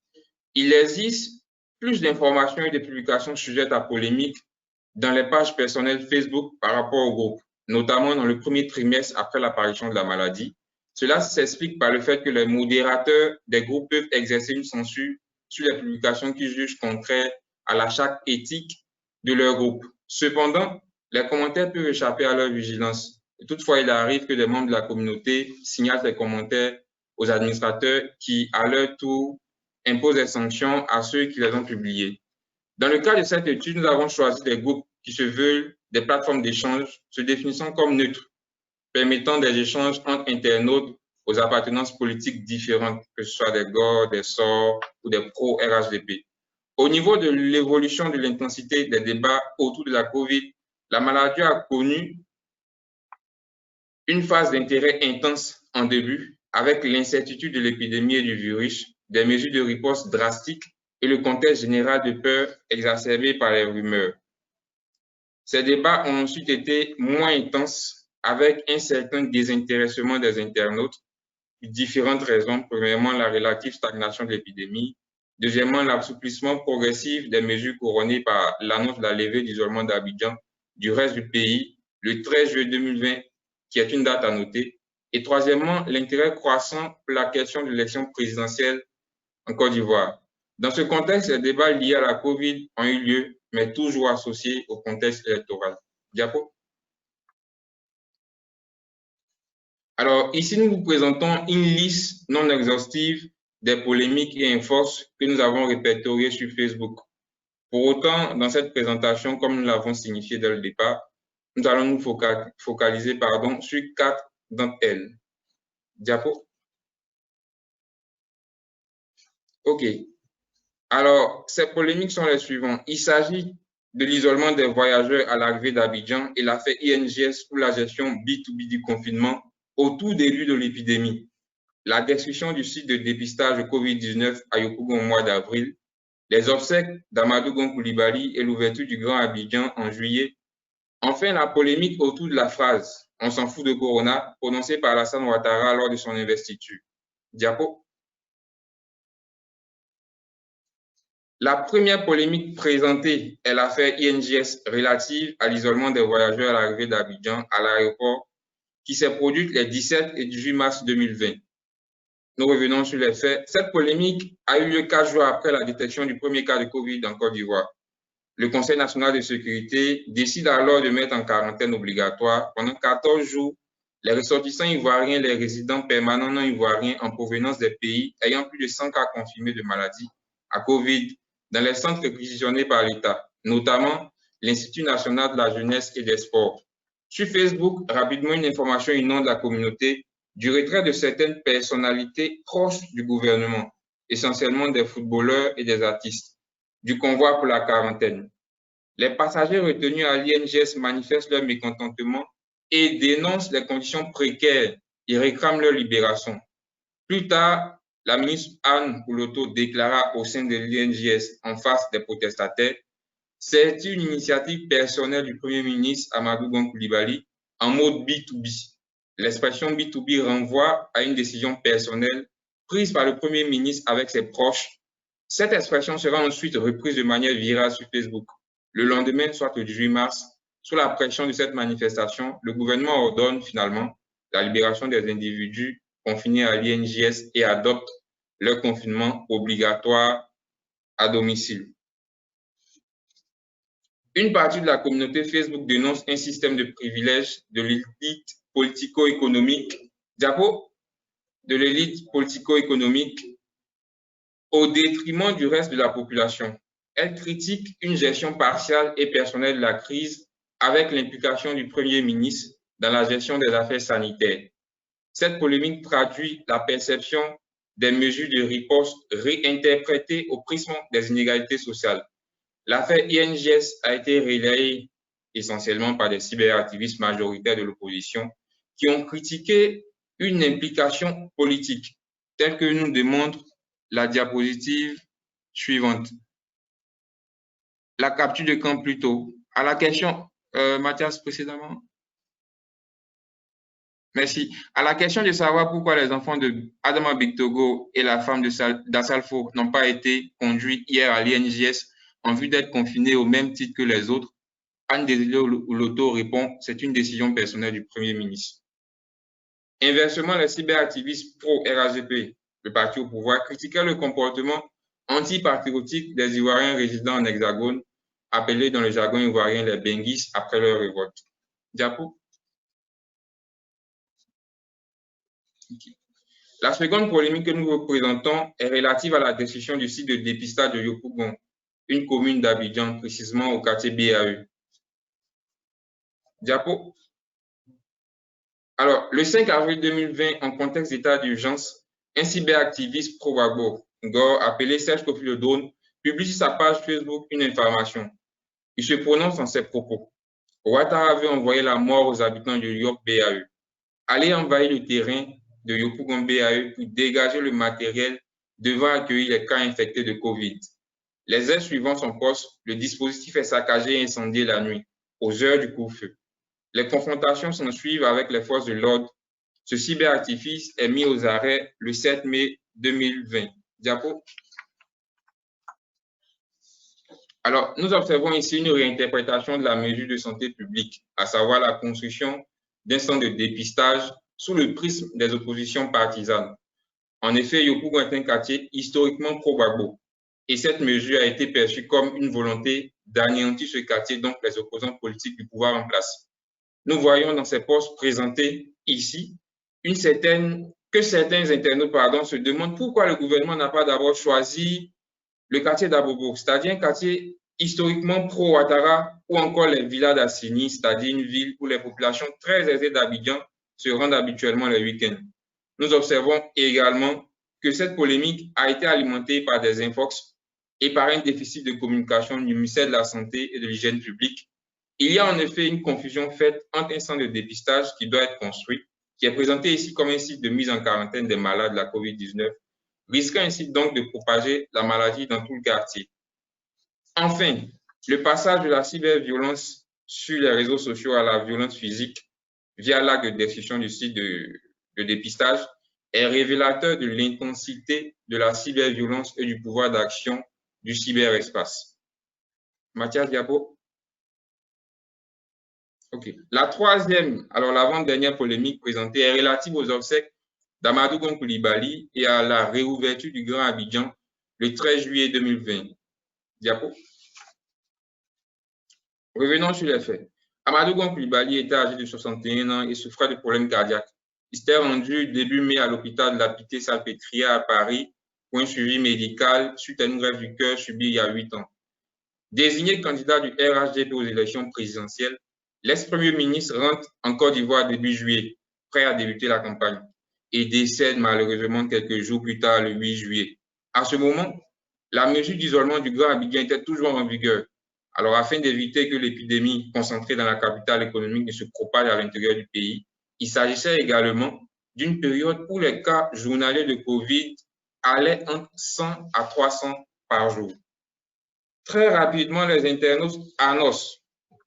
Il existe plus d'informations et de publications sujettes à polémique dans les pages personnelles Facebook par rapport au groupe, notamment dans le premier trimestre après l'apparition de la maladie. Cela s'explique par le fait que les modérateurs des groupes peuvent exercer une censure sur les publications qu'ils jugent contraires à la charte éthique de leur groupe. Cependant, les commentaires peuvent échapper à leur vigilance. Toutefois, il arrive que des membres de la communauté signalent ces commentaires aux administrateurs qui, à leur tour, imposent des sanctions à ceux qui les ont publiés. Dans le cas de cette étude, nous avons choisi des groupes qui se veulent des plateformes d'échange se définissant comme neutres, permettant des échanges entre internautes aux appartenances politiques différentes, que ce soit des GOR, des SOR ou des pro-RHDP. Au niveau de l'évolution de l'intensité des débats autour de la COVID, la maladie a connu une phase d'intérêt intense en début, avec l'incertitude de l'épidémie et du virus, des mesures de riposte drastiques et le contexte général de peur exacerbé par les rumeurs. Ces débats ont ensuite été moins intenses, avec un certain désintéressement des internautes, pour différentes raisons. Premièrement, la relative stagnation de l'épidémie. Deuxièmement, l'assouplissement progressif des mesures couronnées par l'annonce de la levée d'isolement d'Abidjan du reste du pays le 13 juillet 2020, qui est une date à noter. Et troisièmement, l'intérêt croissant pour la question de l'élection présidentielle en Côte d'Ivoire. Dans ce contexte, les débats liés à la COVID ont eu lieu, mais toujours associés au contexte électoral. Diapo. Alors, ici, nous vous présentons une liste non exhaustive des polémiques et infox que nous avons répertoriées sur Facebook. Pour autant, dans cette présentation, comme nous l'avons signifié dès le départ, nous allons nous focaliser sur 4 d'entre elles. Diapo. OK. Alors, ces polémiques sont les suivantes. Il s'agit de l'isolement des voyageurs à l'arrivée d'Abidjan et l'affaire INGS pour la gestion B2B du confinement autour des lieux de l'épidémie. La destruction du site de dépistage de COVID-19 à Yopougon au mois d'avril, les obsèques d'Amadou Gon Coulibaly et l'ouverture du Grand Abidjan en juillet. Enfin, la polémique autour de la phrase « On s'en fout de Corona » prononcée par Alassane Ouattara lors de son investiture. Diapo. La première polémique présentée est l'affaire INGS relative à l'isolement des voyageurs à l'arrivée d'Abidjan à l'aéroport qui s'est produite les 17 et 18 mars 2020. Nous revenons sur les faits. Cette polémique a eu lieu 4 jours après la détection du premier cas de COVID en Côte d'Ivoire. Le Conseil national de sécurité décide alors de mettre en quarantaine obligatoire pendant 14 jours Les ressortissants ivoiriens, les résidents permanents non ivoiriens en provenance des pays ayant plus de 100 cas confirmés de maladie à COVID dans les centres réquisitionnés par l'État, notamment l'Institut national de la jeunesse et des sports. Sur Facebook, rapidement, une information inonde la communauté du retrait de certaines personnalités proches du gouvernement, essentiellement des footballeurs et des artistes, du convoi pour la quarantaine. Les passagers retenus à l'INGS manifestent leur mécontentement et dénoncent les conditions précaires et réclament leur libération. Plus tard, la ministre Anne Kouloto déclara au sein de l'INGS en face des protestataires: c'est une initiative personnelle du Premier ministre Amadou Gon Coulibaly en mode B2B. L'expression B2B renvoie à une décision personnelle prise par le Premier ministre avec ses proches. Cette expression sera ensuite reprise de manière virale sur Facebook. Le lendemain, soit le 18 mars, sous la pression de cette manifestation, le gouvernement ordonne finalement la libération des individus confinés à l'INGS et adopte leur confinement obligatoire à domicile. Une partie de la communauté Facebook dénonce un système de privilèges de l'élite politico-économique, au détriment du reste de la population. Elle critique une gestion partiale et personnelle de la crise avec l'implication du Premier ministre dans la gestion des affaires sanitaires. Cette polémique traduit la perception des mesures de riposte réinterprétées au prisme des inégalités sociales. L'affaire INGS a été relayée essentiellement par des cyberactivistes majoritaires de l'opposition qui ont critiqué une implication politique, telle que nous démontre la diapositive suivante. La capture de camp plutôt. À la question, Mathias, précédemment. Merci. À la question de savoir pourquoi les enfants de Adama Bictogo et la femme d'Assalfo n'ont pas été conduits hier à l'INGS en vue d'être confinés au même titre que les autres, Anne Désiré-Ouloto répond: c'est une décision personnelle du Premier ministre. Inversement, les cyberactivistes pro-RAGP, le parti au pouvoir, critiquaient le comportement anti-patriotique des Ivoiriens résidant en Hexagone, appelés dans le jargon ivoirien les Benguis, après leur révolte. Diapo. Okay. La seconde polémique que nous représentons est relative à la décision du site de dépistage de Yopougon, une commune d'Abidjan, précisément au quartier BAE. Diapo. Alors, le 5 avril 2020, en contexte d'état d'urgence, un cyberactiviste pro-Gbagbo, Ngor, appelé Serge Kofi Le Drone, publie sur sa page Facebook une information. Il se prononce en ces propos. Ouattara avait envoyé la mort aux habitants de Yop BAE. Allez envahir le terrain de Yopougon BAE pour dégager le matériel devant accueillir les cas infectés de Covid. Les heures suivant son poste, le dispositif est saccagé et incendié la nuit, aux heures du couvre-feu. Les confrontations s'en suivent avec les forces de l'ordre. Ce cyberactiviste est mis aux arrêts le 7 mai 2020. Diapo. Alors, nous observons ici une réinterprétation de la mesure de santé publique, à savoir la construction d'un centre de dépistage sous le prisme des oppositions partisanes. En effet, Yopougon est un quartier historiquement pro-Gbagbo, et cette mesure a été perçue comme une volonté d'anéantir ce quartier, donc les opposants politiques du pouvoir en place. Nous voyons dans ces postes présentés ici que certains internautes se demandent pourquoi le gouvernement n'a pas d'abord choisi le quartier d'Abobo, c'est-à-dire un quartier historiquement pro-Ouattara, ou encore les villas d'Assini, c'est-à-dire une ville où les populations très aisées d'Abidjan se rendent habituellement les week-ends. Nous observons également que cette polémique a été alimentée par des infox et par un déficit de communication du ministère de la Santé et de l'Hygiène publique. Il y a en effet une confusion faite entre un centre de dépistage qui doit être construit, qui est présenté ici comme un site de mise en quarantaine des malades de la COVID-19, risquant ainsi donc de propager la maladie dans tout le quartier. Enfin, le passage de la cyberviolence sur les réseaux sociaux à la violence physique via l'acte de destruction du site de dépistage est révélateur de l'intensité de la cyberviolence et du pouvoir d'action du cyberespace. Mathias, diapo. OK. La troisième, alors l'avant-dernière polémique présentée est relative aux obsèques d'Amadou Gon Coulibaly et à la réouverture du Grand Abidjan le 13 juillet 2020. Diapo. Revenons sur les faits. Amadou Gon Coulibaly était âgé de 61 ans et souffrait de problèmes cardiaques. Il s'était rendu début mai à l'hôpital de la Pitié-Salpêtrière à Paris pour un suivi médical suite à une greffe du cœur subie il y a 8 ans. Désigné candidat du RHDP aux élections présidentielles, l'ex-premier ministre rentre en Côte d'Ivoire début juillet, prêt à débuter la campagne, et décède malheureusement quelques jours plus tard, le 8 juillet. À ce moment, la mesure d'isolement du Grand Abidjan était toujours en vigueur. Alors, afin d'éviter que l'épidémie concentrée dans la capitale économique ne se propage à l'intérieur du pays, il s'agissait également d'une période où les cas journaliers de Covid allaient entre 100 à 300 par jour. Très rapidement, les internautes annoncent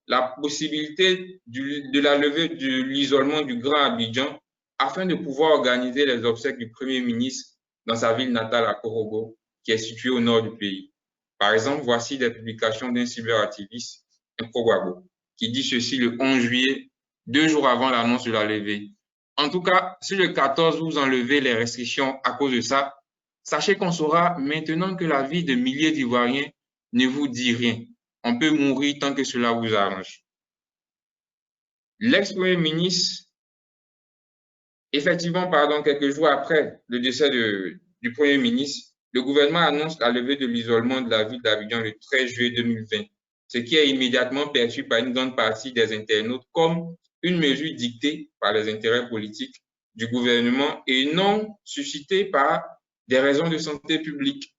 la possibilité de la levée de l'isolement du Grand Abidjan afin de pouvoir organiser les obsèques du Premier ministre dans sa ville natale à Korogo, qui est située au nord du pays. Par exemple, voici des publications d'un cyberactiviste, Improbabo, qui dit ceci le 11 juillet, 2 jours avant l'annonce de la levée. En tout cas, si le 14 vous enlevez les restrictions à cause de ça, sachez qu'on saura maintenant que la vie de milliers d'Ivoiriens ne vous dit rien. On peut mourir tant que cela vous arrange. L'ex-premier ministre, effectivement, quelques jours après le décès du Premier ministre, le gouvernement annonce la levée de l'isolement de la ville d'Abidjan le 13 juillet 2020, ce qui est immédiatement perçu par une grande partie des internautes comme une mesure dictée par les intérêts politiques du gouvernement et non suscitée par des raisons de santé publique.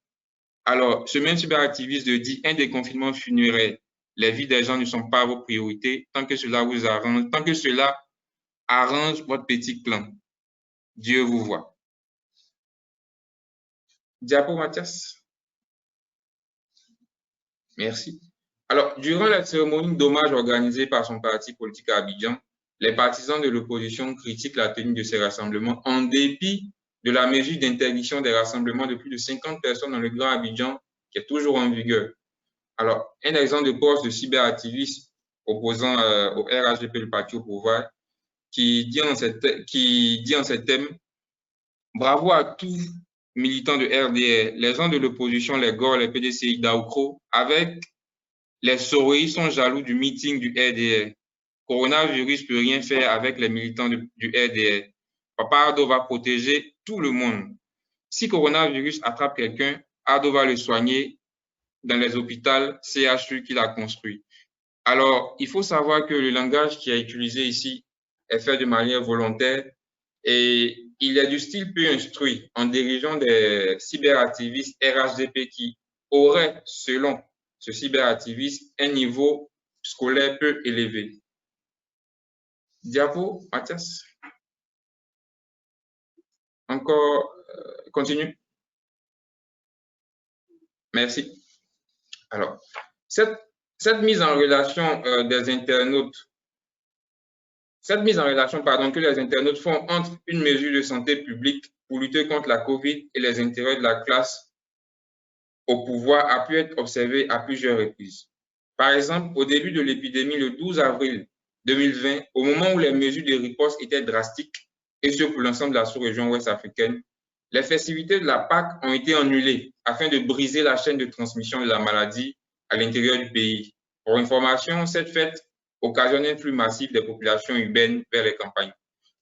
Alors, ce même cyberactiviste dit un déconfinement funéraire. Les vies des gens ne sont pas vos priorités tant que cela vous arrange, tant que cela arrange votre petit clan. Dieu vous voit. Diapo Mathias. Merci. Alors, durant la cérémonie d'hommage organisée par son parti politique à Abidjan, les partisans de l'opposition critiquent la tenue de ces rassemblements en dépit de la mesure d'interdiction des rassemblements de plus de 50 personnes dans le Grand Abidjan qui est toujours en vigueur. Alors, un exemple de poste de cyberactiviste opposant au RHDP, le parti au pouvoir, qui dit en ces thèmes, bravo à tous militants de RDR, les gens de l'opposition, les GOR, les PDCI d'Aoukro, avec les Soroïs sont jaloux du meeting du RDR. Coronavirus peut rien faire avec les militants du RDR. Papa Ado va protéger tout le monde. Si coronavirus attrape quelqu'un, Ado va le soigner dans les hôpitaux CHU qu'il a construits. Alors, il faut savoir que le langage qui est utilisé ici est fait de manière volontaire et il est du style peu instruit en dirigeant des cyberactivistes RHDP qui auraient, selon ce cyberactiviste, un niveau scolaire peu élevé. Diapo, Mathias. Encore, continue. Merci. Alors, cette mise en relation des internautes, que les internautes font entre une mesure de santé publique pour lutter contre la COVID et les intérêts de la classe au pouvoir a pu être observée à plusieurs reprises. Par exemple, au début de l'épidémie, le 12 avril 2020, au moment où les mesures de riposte étaient drastiques, et ce pour l'ensemble de la sous-région ouest africaine, les festivités de la Pâques ont été annulées afin de briser la chaîne de transmission de la maladie à l'intérieur du pays. Pour information, cette fête occasionne un flux massif des populations urbaines vers les campagnes.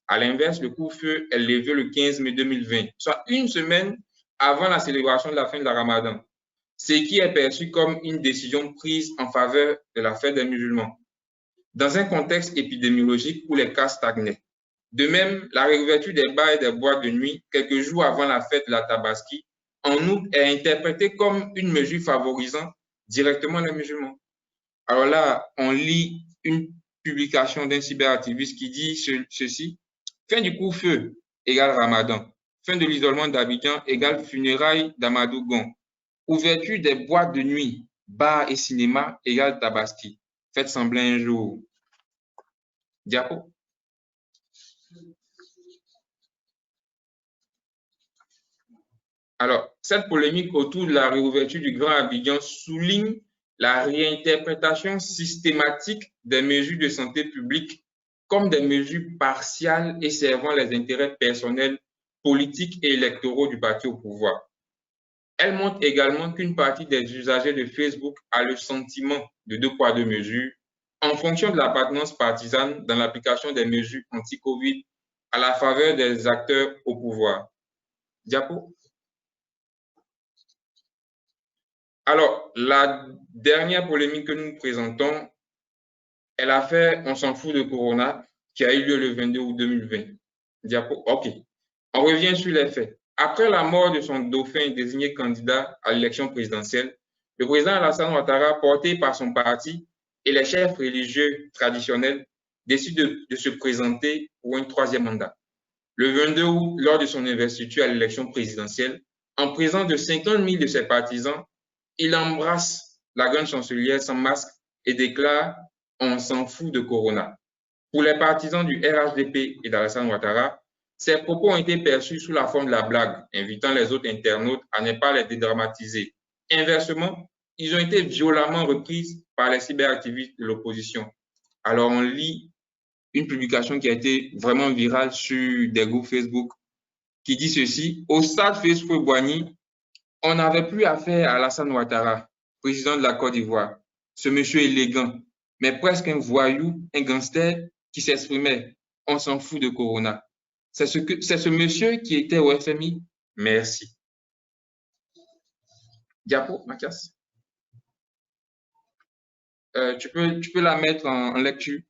À l'inverse, le couvre-feu est levé le 15 mai 2020, soit une semaine avant la célébration de la fin de la Ramadan, ce qui est perçu comme une décision prise en faveur de la fête des musulmans, dans un contexte épidémiologique où les cas stagnaient. De même, la réouverture des bars et des boîtes de nuit, quelques jours avant la fête de la Tabaski, en août, est interprétée comme une mesure favorisant directement les musulmans. Alors là, on lit une publication d'un cyberactiviste qui dit ceci: fin du couvre-feu égale Ramadan, fin de l'isolement d'Abidjan égale funérailles d'Amadou Gon, ouverture des boîtes de nuit, bars et cinéma égale Tabaski. Faites semblant un jour. Diapo. Alors, cette polémique autour de la réouverture du Grand Abidjan souligne la réinterprétation systématique des mesures de santé publique comme des mesures partiales et servant les intérêts personnels, politiques et électoraux du parti au pouvoir. Elle montre également qu'une partie des usagers de Facebook a le sentiment de 2 poids 2 mesures, en fonction de l'appartenance partisane dans l'application des mesures anti-Covid à la faveur des acteurs au pouvoir. Diapo. Alors, la dernière polémique que nous présentons est l'affaire On s'en fout de Corona qui a eu lieu le 22 août 2020. Diapo. OK. On revient sur les faits. Après la mort de son dauphin désigné candidat à l'élection présidentielle, le président Alassane Ouattara, porté par son parti et les chefs religieux traditionnels, décide de se présenter pour un troisième mandat. Le 22 août, lors de son investiture à l'élection présidentielle, en présence de 50 000 de ses partisans, il embrasse la grande chancelière sans masque et déclare « On s'en fout de Corona ». Pour les partisans du RHDP et d'Alassane Ouattara, ces propos ont été perçus sous la forme de la blague, invitant les autres internautes à ne pas les dédramatiser. Inversement, ils ont été violemment repris par les cyberactivistes de l'opposition. Alors, on lit une publication qui a été vraiment virale sur des groupes Facebook qui dit ceci: au stade Félix-Houphouët-Boigny, on n'avait plus affaire à Alassane Ouattara, président de la Côte d'Ivoire. Ce monsieur élégant, mais presque un voyou, un gangster qui s'exprimait. On s'en fout de Corona. C'est ce monsieur qui était au FMI. Merci. Diapo, Mathias. Tu peux la mettre en lecture.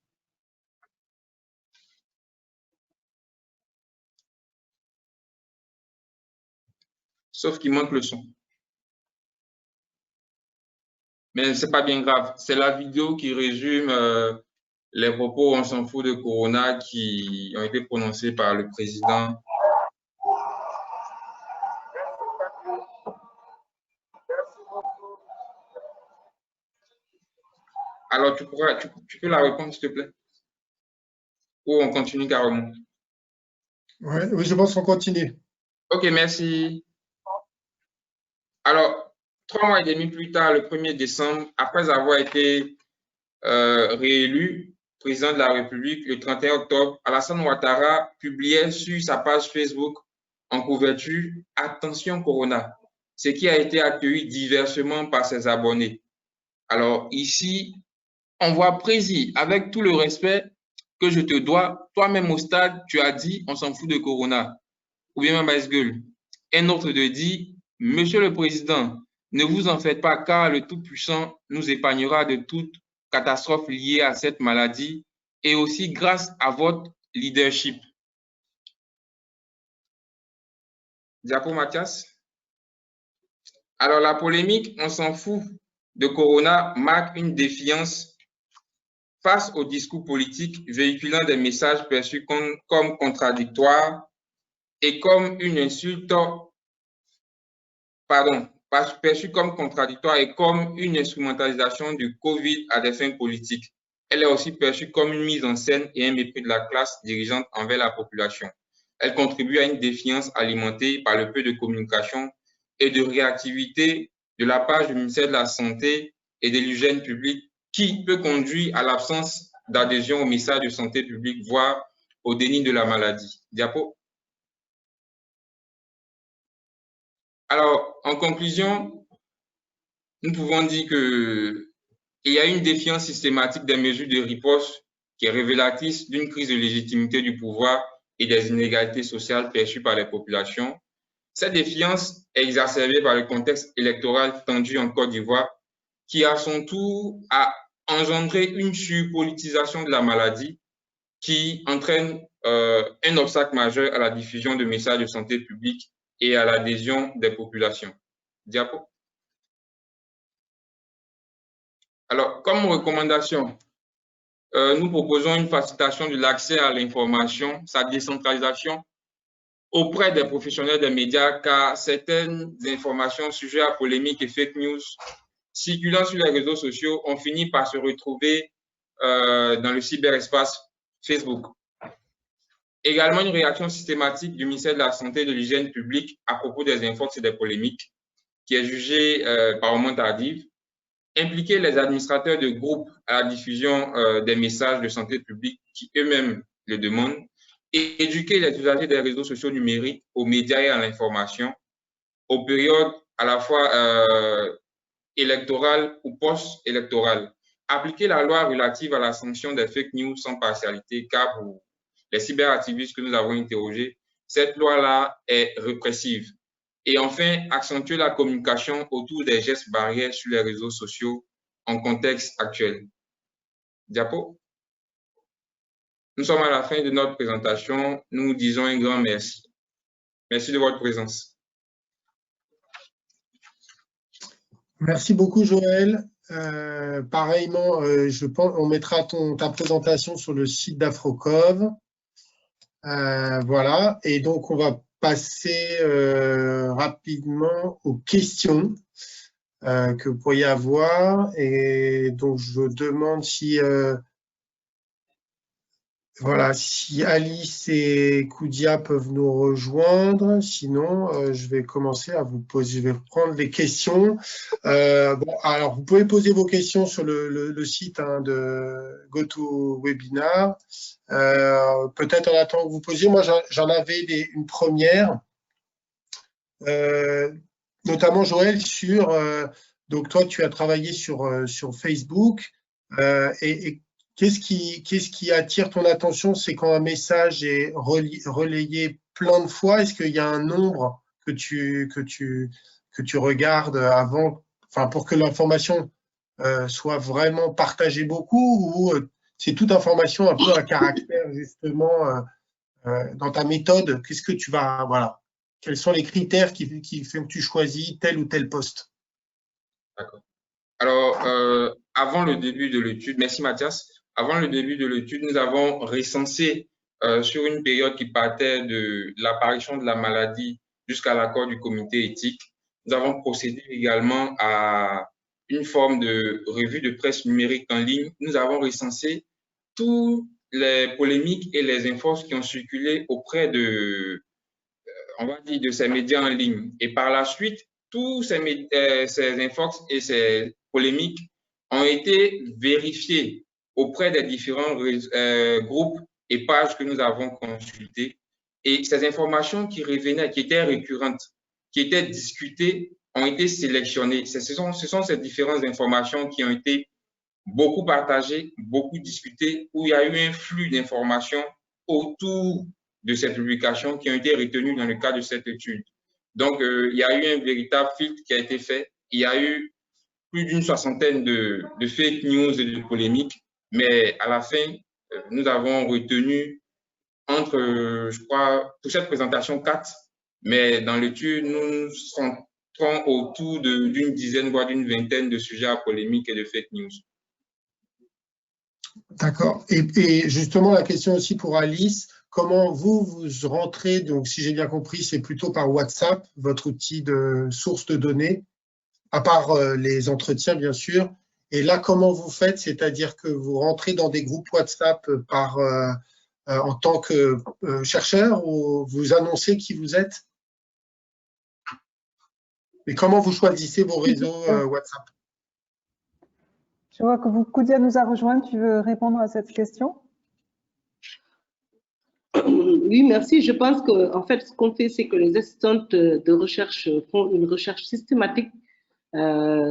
Sauf qu'il manque le son. Mais ce n'est pas bien grave. C'est la vidéo qui résume les propos on s'en fout de Corona qui ont été prononcés par le président. Alors, tu peux la répondre, s'il te plaît? Ou on continue carrément? Oui, je pense qu'on continue. OK, merci. Alors, 3 mois et demi plus tard, le 1er décembre, après avoir été réélu président de la République le 31 octobre, Alassane Ouattara publiait sur sa page Facebook en couverture « Attention Corona », ce qui a été accueilli diversement par ses abonnés. Alors ici, on voit Prési, avec tout le respect que je te dois, toi-même au stade, tu as dit « On s'en fout de Corona ». Ou bien ma gueule. Un autre te dit « Monsieur le Président, ne vous en faites pas car le Tout-Puissant nous épargnera de toute catastrophe liée à cette maladie et aussi grâce à votre leadership. » Diapo Mathias. Alors la polémique, on s'en fout de Corona, marque une défiance face au discours politique véhiculant des messages perçus comme contradictoires et comme une insulte, perçue comme contradictoire et comme une instrumentalisation du Covid à des fins politiques. Elle est aussi perçue comme une mise en scène et un mépris de la classe dirigeante envers la population. Elle contribue à une défiance alimentée par le peu de communication et de réactivité de la part du ministère de la Santé et de l'hygiène publique qui peut conduire à l'absence d'adhésion au message de santé publique, voire au déni de la maladie. Diapo. Alors, en conclusion, nous pouvons dire qu'il y a une défiance systématique des mesures de riposte qui est révélatrice d'une crise de légitimité du pouvoir et des inégalités sociales perçues par les populations. Cette défiance est exacerbée par le contexte électoral tendu en Côte d'Ivoire qui, à son tour, a engendré une surpolitisation de la maladie qui entraîne un obstacle majeur à la diffusion de messages de santé publique et à l'adhésion des populations. Diapo. Alors, comme recommandation, nous proposons une facilitation de l'accès à l'information, sa décentralisation auprès des professionnels des médias, car certaines informations sujets à polémique et fake news circulant sur les réseaux sociaux ont fini par se retrouver dans le cyberespace Facebook. Également, une réaction systématique du ministère de la Santé et de l'Hygiène publique à propos des infox et des polémiques, qui est jugée par moment tardive. Impliquer les administrateurs de groupes à la diffusion des messages de santé publique qui eux-mêmes le demandent. Et éduquer les usagers des réseaux sociaux numériques aux médias et à l'information, aux périodes à la fois électorales ou post-électorales, appliquer la loi relative à la sanction des fake news sans partialité, car pour les cyberactivistes que nous avons interrogés, cette loi-là est répressive. Et enfin, accentuer la communication autour des gestes barrières sur les réseaux sociaux en contexte actuel. Diapo. Nous sommes à la fin de notre présentation. Nous vous disons un grand merci. Merci de votre présence. Merci beaucoup, Joël. Pareillement, je pense, on mettra ta présentation sur le site d'Afrocov. Voilà. Et donc, on va passer rapidement aux questions que vous pourriez avoir. Et donc, je demande si voilà, si Alice et Koudia peuvent nous rejoindre. Sinon, je vais commencer à vous poser, je vais prendre les questions. Bon, alors, vous pouvez poser vos questions sur le site de GoToWebinar. Peut-être en attendant que vous posiez, moi, j'en avais une première, notamment Joël, donc toi, tu as travaillé sur Facebook et qu'est-ce qui attire ton attention? C'est quand un message est relayé plein de fois. Est-ce qu'il y a un nombre que tu regardes avant, enfin, pour que l'information soit vraiment partagée beaucoup, ou c'est toute information un peu à caractère justement dans ta méthode? Qu'est-ce que tu vas, voilà, quels sont les critères qui font que tu choisis tel ou tel poste? D'accord. Alors, avant le début de l'étude, merci Mathias. Avant le début de l'étude, nous avons recensé sur une période qui partait de l'apparition de la maladie jusqu'à l'accord du comité éthique. Nous avons procédé également à une forme de revue de presse numérique en ligne. Nous avons recensé toutes les polémiques et les infos qui ont circulé auprès de, on va dire, de ces médias en ligne. Et par la suite, tous ces infos et ces polémiques ont été vérifiés auprès des différents groupes et pages que nous avons consultés. Et ces informations qui revenaient, qui étaient récurrentes, qui étaient discutées, ont été sélectionnées. Ce sont ces différentes informations qui ont été beaucoup partagées, beaucoup discutées, où il y a eu un flux d'informations autour de ces publications qui ont été retenues dans le cadre de cette étude. Donc, il y a eu un véritable filtre qui a été fait. Il y a eu plus d'une soixantaine de fake news et de polémiques, mais à la fin, nous avons retenu entre, je crois, pour cette présentation, 4, mais dans l'étude, nous nous centrons autour d'une dizaine, voire d'une vingtaine de sujets à polémique et de fake news. D'accord. Et justement, la question aussi pour Alice, comment vous rentrez, donc si j'ai bien compris, c'est plutôt par WhatsApp, votre outil de source de données, à part les entretiens, bien sûr. Et là, comment vous faites? C'est-à-dire que vous rentrez dans des groupes WhatsApp en tant que chercheur, ou vous annoncez qui vous êtes? Et comment vous choisissez vos réseaux WhatsApp? Je vois que Koudia nous a rejoint. Tu veux répondre à cette question? Oui, merci. Je pense qu'en fait, ce qu'on fait, c'est que les assistantes de recherche font une recherche systématique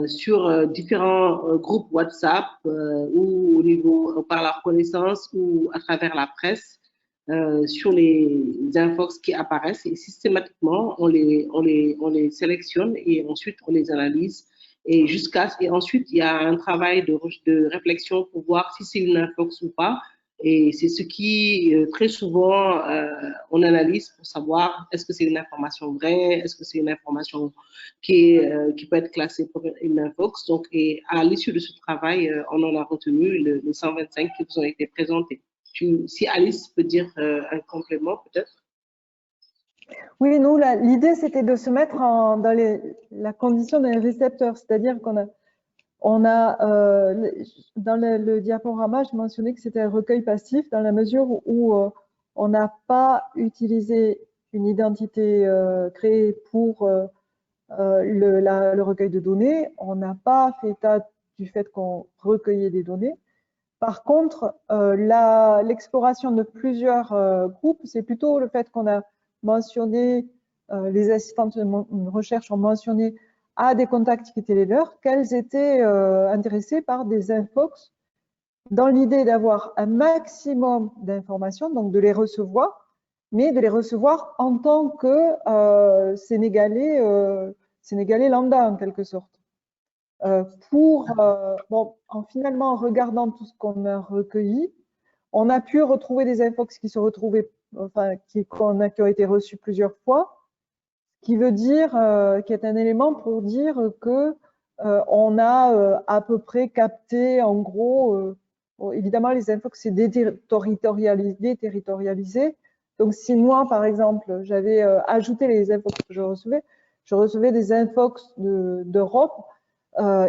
sur différents groupes WhatsApp ou au niveau par leur connaissance ou à travers la presse sur les infox qui apparaissent, et systématiquement on les sélectionne et ensuite on les analyse, et ensuite il y a un travail de réflexion pour voir si c'est une infox ou pas. Et c'est ce qui, très souvent, on analyse pour savoir est-ce que c'est une information vraie, est-ce que c'est une information qui peut être classée pour une infox. Donc, et à l'issue de ce travail, on en a retenu les 125 qui vous ont été présentés. Si Alice peut dire un complément, peut-être. Oui, nous, l'idée, c'était de se mettre dans la condition d'un récepteur, c'est-à-dire qu'on a dans le diaporama, je mentionnais que c'était un recueil passif dans la mesure où on n'a pas utilisé une identité créée pour le recueil de données. On n'a pas fait état du fait qu'on recueillait des données. Par contre, l'exploration de plusieurs groupes, c'est plutôt le fait qu'on a mentionné, les assistantes de recherche ont mentionné à des contacts qui étaient les leurs qu'elles étaient intéressées par des infox dans l'idée d'avoir un maximum d'informations, donc de les recevoir, mais de les recevoir en tant que Sénégalais lambda en quelque sorte. Finalement, en regardant tout ce qu'on a recueilli, on a pu retrouver des infox qui se retrouvaient, qui ont été reçus plusieurs fois, qui veut dire, qui est un élément pour dire que on a à peu près capté, en gros, évidemment les infox c'est déterritorialisé. Donc si moi, par exemple, j'avais ajouté les infox que je recevais des infox d'Europe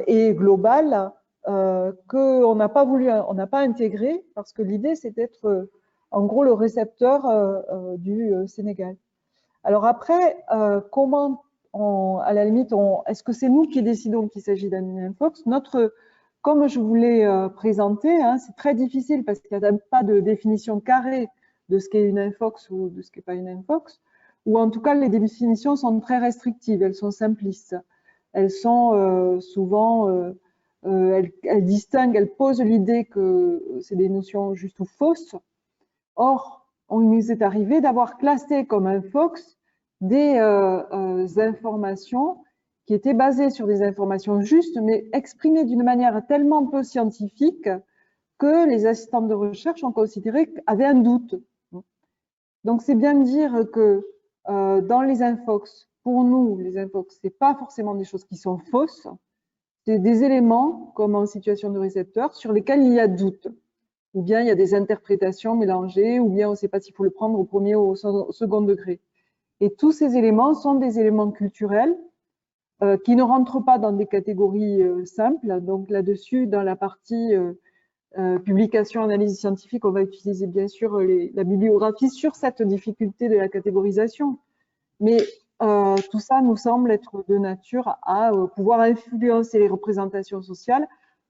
et globales qu'on n'a pas voulu, on n'a pas intégré parce que l'idée c'est d'être en gros le récepteur du Sénégal. Alors après, comment à la limite, est-ce que c'est nous qui décidons qu'il s'agit d'un infox? Comme je vous l'ai présenté, hein, c'est très difficile parce qu'il n'y a pas de définition carrée de ce qu'est une infox ou de ce qu'est pas une infox, ou en tout cas les définitions sont très restrictives, elles sont simplistes. Elles sont souvent, elles distinguent, elles posent l'idée que c'est des notions juste ou fausses. Or, on nous est arrivé d'avoir classé comme infox des informations qui étaient basées sur des informations justes, mais exprimées d'une manière tellement peu scientifique que les assistants de recherche ont considéré qu'il y avait un doute. Donc, c'est bien de dire que dans les infox, pour nous, les infox, c'est pas forcément des choses qui sont fausses, c'est des éléments, comme en situation de récepteur, sur lesquels il y a doute. Ou bien il y a des interprétations mélangées, ou bien on ne sait pas s'il faut le prendre au premier ou au second degré. Et tous ces éléments sont des éléments culturels qui ne rentrent pas dans des catégories simples. Donc là-dessus, dans la partie publication, analyse scientifique, on va utiliser bien sûr la bibliographie sur cette difficulté de la catégorisation. Mais tout ça nous semble être de nature à pouvoir influencer les représentations sociales,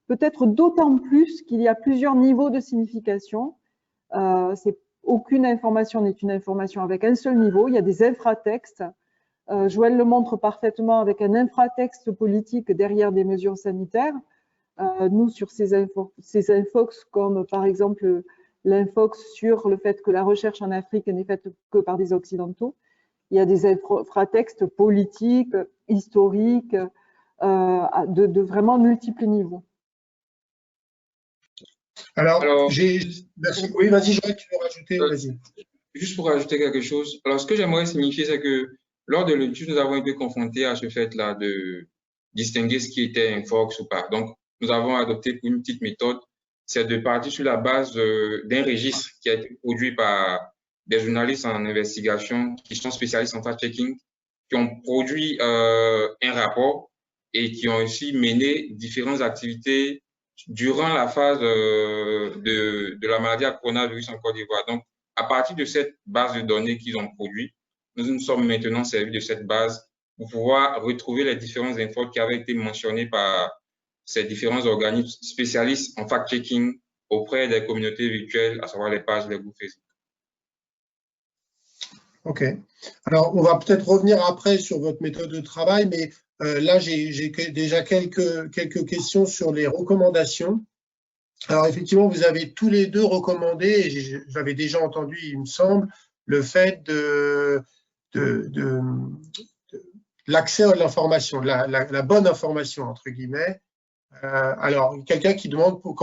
peut-être d'autant plus qu'il y a plusieurs niveaux de signification. Aucune information n'est une information avec un seul niveau, il y a des infratextes. Joël le montre parfaitement avec un infratexte politique derrière des mesures sanitaires. Nous, sur ces infox, comme par exemple l'infox sur le fait que la recherche en Afrique n'est faite que par des Occidentaux, il y a des infratextes politiques, historiques, de vraiment multiples niveaux. Alors oui, vas-y, Joël, tu veux rajouter, vas-y. Juste pour rajouter quelque chose. Alors, ce que j'aimerais signifier, c'est que lors de l'étude, nous avons été confrontés à ce fait-là de distinguer ce qui était un Fox ou pas. Donc, nous avons adopté une petite méthode, c'est de partir sur la base d'un registre qui a été produit par des journalistes en investigation qui sont spécialistes en fact-checking, qui ont produit un rapport et qui ont aussi mené différentes activités durant la phase de la maladie à coronavirus en Côte d'Ivoire. Donc, à partir de cette base de données qu'ils ont produite, nous nous sommes maintenant servis de cette base pour pouvoir retrouver les différentes infos qui avaient été mentionnées par ces différents organismes spécialistes en fact-checking auprès des communautés virtuelles, à savoir les pages, les groupes Facebook. OK. Alors, on va peut-être revenir après sur votre méthode de travail, mais là, j'ai déjà quelques questions sur les recommandations. Alors, effectivement, vous avez tous les deux recommandé, et j'avais déjà entendu, il me semble, le fait de l'accès à l'information, la bonne information, entre guillemets. Alors, quelqu'un qui demande pour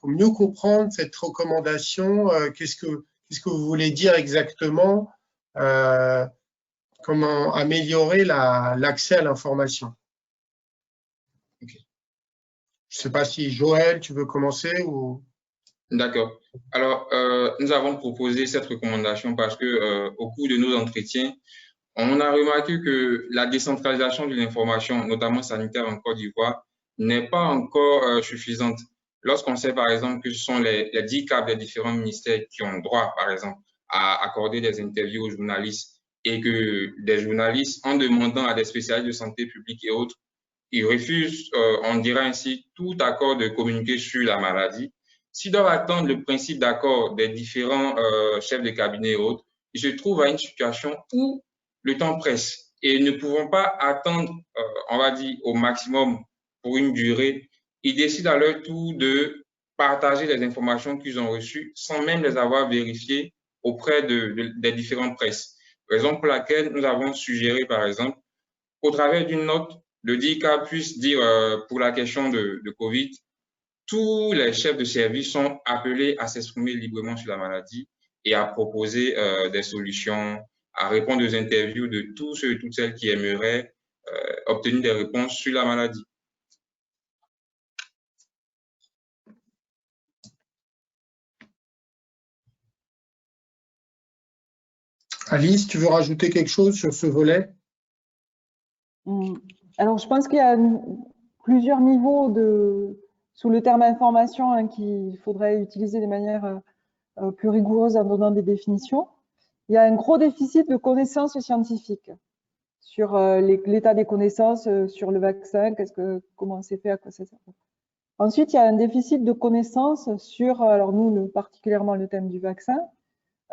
mieux comprendre cette recommandation, qu'est-ce que vous voulez dire exactement, comment améliorer l'accès à l'information. Okay. Je ne sais pas si Joël, tu veux commencer ou… D'accord. Alors, nous avons proposé cette recommandation parce que au cours de nos entretiens, on a remarqué que la décentralisation de l'information, notamment sanitaire en Côte d'Ivoire, n'est pas encore suffisante. Lorsqu'on sait, par exemple, que ce sont les 10 cadres des différents ministères qui ont droit, par exemple, à accorder des interviews aux journalistes et que des journalistes, en demandant à des spécialistes de santé publique et autres, ils refusent, on dirait ainsi, tout accord de communiquer sur la maladie. S'ils doivent attendre le principe d'accord des différents chefs de cabinet et autres, ils se trouvent à une situation où le temps presse et ne pouvant pas attendre, on va dire, au maximum pour une durée, ils décident à leur tour de partager les informations qu'ils ont reçues sans même les avoir vérifiées auprès des différentes presses. Raison pour laquelle nous avons suggéré, par exemple, au travers d'une note, le DICA puisse dire, pour la question de Covid, tous les chefs de service sont appelés à s'exprimer librement sur la maladie et à proposer des solutions, à répondre aux interviews de tous ceux et toutes celles qui aimeraient obtenir des réponses sur la maladie. Alice, tu veux rajouter quelque chose sur ce volet? Alors, je pense qu'il y a plusieurs niveaux sous le terme information qu'il faudrait utiliser de manière plus rigoureuse en donnant des définitions. Il y a un gros déficit de connaissances scientifiques sur l'état des connaissances sur le vaccin, comment c'est fait, à quoi ça sert. Ensuite, il y a un déficit de connaissances sur, alors nous, particulièrement le thème du vaccin,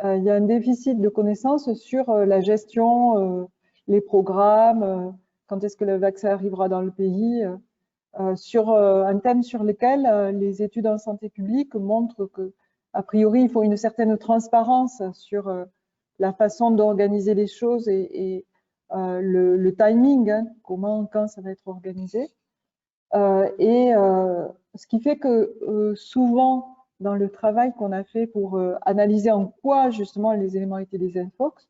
il y a un déficit de connaissances sur la gestion, les programmes, quand est-ce que le vaccin arrivera dans le pays, sur un thème sur lequel les études en santé publique montrent que, a priori, il faut une certaine transparence sur la façon d'organiser les choses et le timing, quand ça va être organisé. Ce qui fait que souvent, dans le travail qu'on a fait pour analyser en quoi justement les éléments étaient des infox,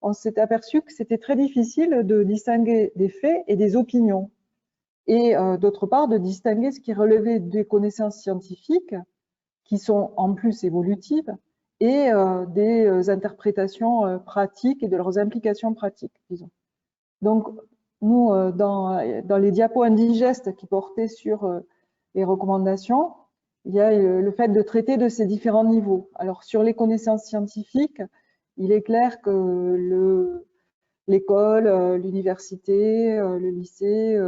on s'est aperçu que c'était très difficile de distinguer des faits et des opinions. Et d'autre part, de distinguer ce qui relevait des connaissances scientifiques, qui sont en plus évolutives, et des interprétations pratiques et de leurs implications pratiques, disons. Donc, nous, dans les diapos indigestes qui portaient sur les recommandations, il y a le fait de traiter de ces différents niveaux. Alors, sur les connaissances scientifiques, il est clair que l'école, l'université, le lycée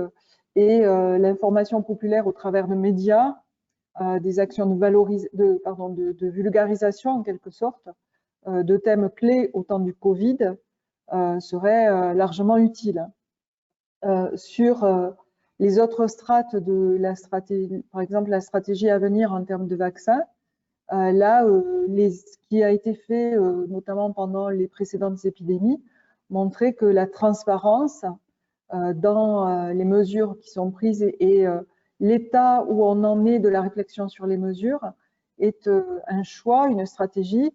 et l'information populaire au travers de médias, des actions de vulgarisation en quelque sorte, de thèmes clés au temps du Covid, seraient largement utiles. Sur les autres strates de la stratégie, par exemple la stratégie à venir en termes de vaccins, là, ce qui a été fait, notamment pendant les précédentes épidémies, montrait que la transparence dans les mesures qui sont prises et l'état où on en est de la réflexion sur les mesures est un choix, une stratégie